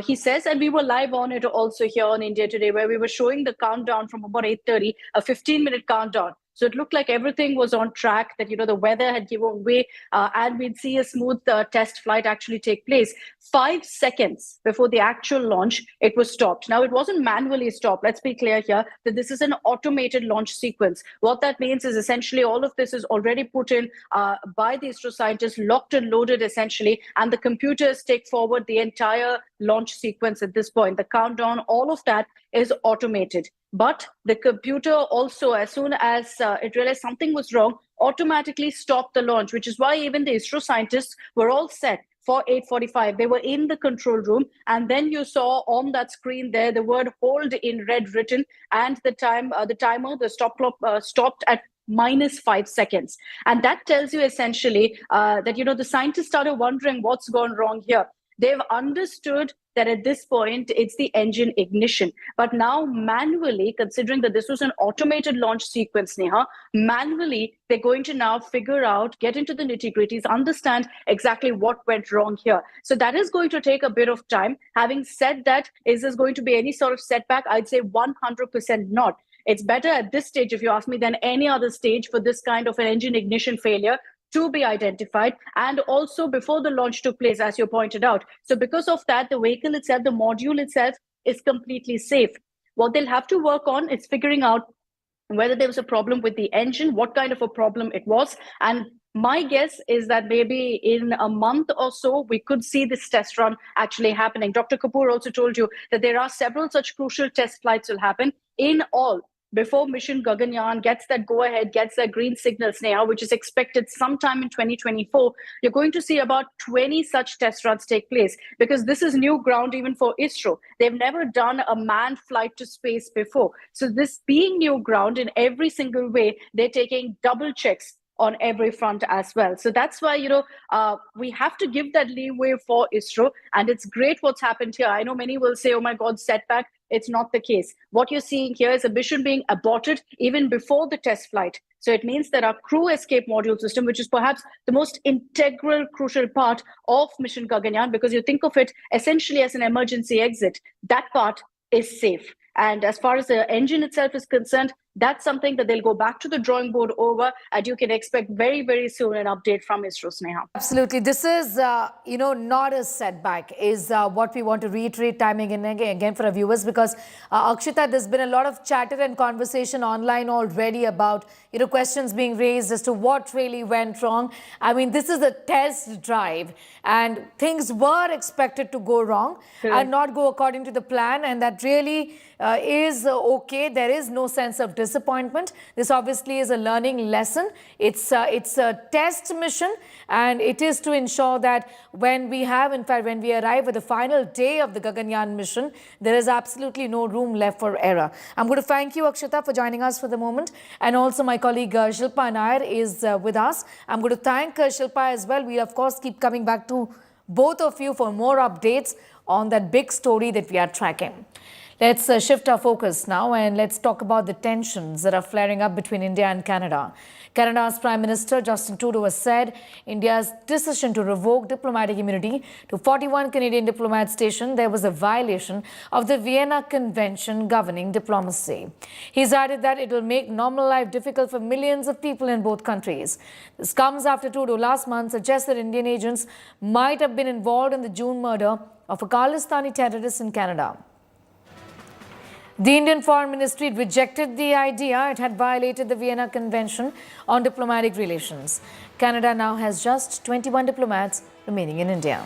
He says, and we were live on it also here on India Today, where we were showing the countdown from about 8:30, a 15-minute countdown. So it looked like everything was on track, that, the weather had given way, and we'd see a smooth test flight actually take place. 5 seconds before the actual launch, it was stopped. Now, it wasn't manually stopped. Let's be clear here that this is an automated launch sequence. What that means is essentially all of this is already put in by the ISRO scientists, locked and loaded essentially, and the computers take forward the entire launch sequence at this point. The countdown, all of that is automated. But the computer also, as soon as it realized something was wrong, automatically stopped the launch, which is why even the ISRO scientists were all set for 8:45. They were in the control room, and then you saw on that screen there the word hold in red written, and the timer, the stop clock stopped at -5 seconds. And that tells you essentially that, the scientists started wondering what's gone wrong here. They've understood that at this point, it's the engine ignition. But now manually, considering that this was an automated launch sequence, Neha, manually, they're going to now figure out, get into the nitty-gritties, understand exactly what went wrong here. So that is going to take a bit of time. Having said that, is this going to be any sort of setback? I'd say 100% not. It's better at this stage, if you ask me, than any other stage for this kind of an engine ignition failure to be identified, and also before the launch took place, as you pointed out. So because of that, the vehicle itself, the module itself, is completely safe. What they'll have to work on is figuring out whether there was a problem with the engine, what kind of a problem it was. And my guess is that maybe in a month or so, we could see this test run actually happening. Dr. Kapoor also told you that there are several such crucial test flights will happen in all. Before mission Gaganyaan gets that go-ahead, gets that green signal, Sneha, which is expected sometime in 2024, you're going to see about 20 such test runs take place, because this is new ground even for ISRO. They've never done a manned flight to space before. So this being new ground in every single way, they're taking double checks on every front as well. So that's why, we have to give that leeway for ISRO. And it's great what's happened here. I know many will say, oh my God, setback. It's not the case. What you're seeing here is a mission being aborted even before the test flight. So it means that our crew escape module system, which is perhaps the most integral, crucial part of mission Gaganyaan, because you think of it essentially as an emergency exit, that part is safe. And as far as the engine itself is concerned, that's something that they'll go back to the drawing board over, and you can expect very, very soon an update from ISRO, Sneha. Absolutely. This is, not a setback, is what we want to reiterate time and again for our viewers, because Akshita, there's been a lot of chatter and conversation online already about, questions being raised as to what really went wrong. I mean, this is a test drive, and things were expected to go wrong and not go according to the plan, and that really is okay. There is no sense of disappointment. This obviously is a learning lesson. It's a test mission, and it is to ensure that when we arrive at the final day of the Gaganyaan mission, there is absolutely no room left for error. I'm going to thank you, Akshita, for joining us for the moment, and also my colleague Shilpa Nair is with us. I'm going to thank Shilpa as well. We'll of course keep coming back to both of you for more updates on that big story that we are tracking. Let's shift our focus now, and let's talk about the tensions that are flaring up between India and Canada. Canada's Prime Minister Justin Trudeau has said India's decision to revoke diplomatic immunity to 41 Canadian diplomats stationed there was a violation of the Vienna Convention governing diplomacy. He's added that it will make normal life difficult for millions of people in both countries. This comes after Trudeau last month suggested Indian agents might have been involved in the June murder of a Khalistani terrorist in Canada. The Indian Foreign Ministry rejected the idea. It had violated the Vienna Convention on Diplomatic Relations. Canada now has just 21 diplomats remaining in India.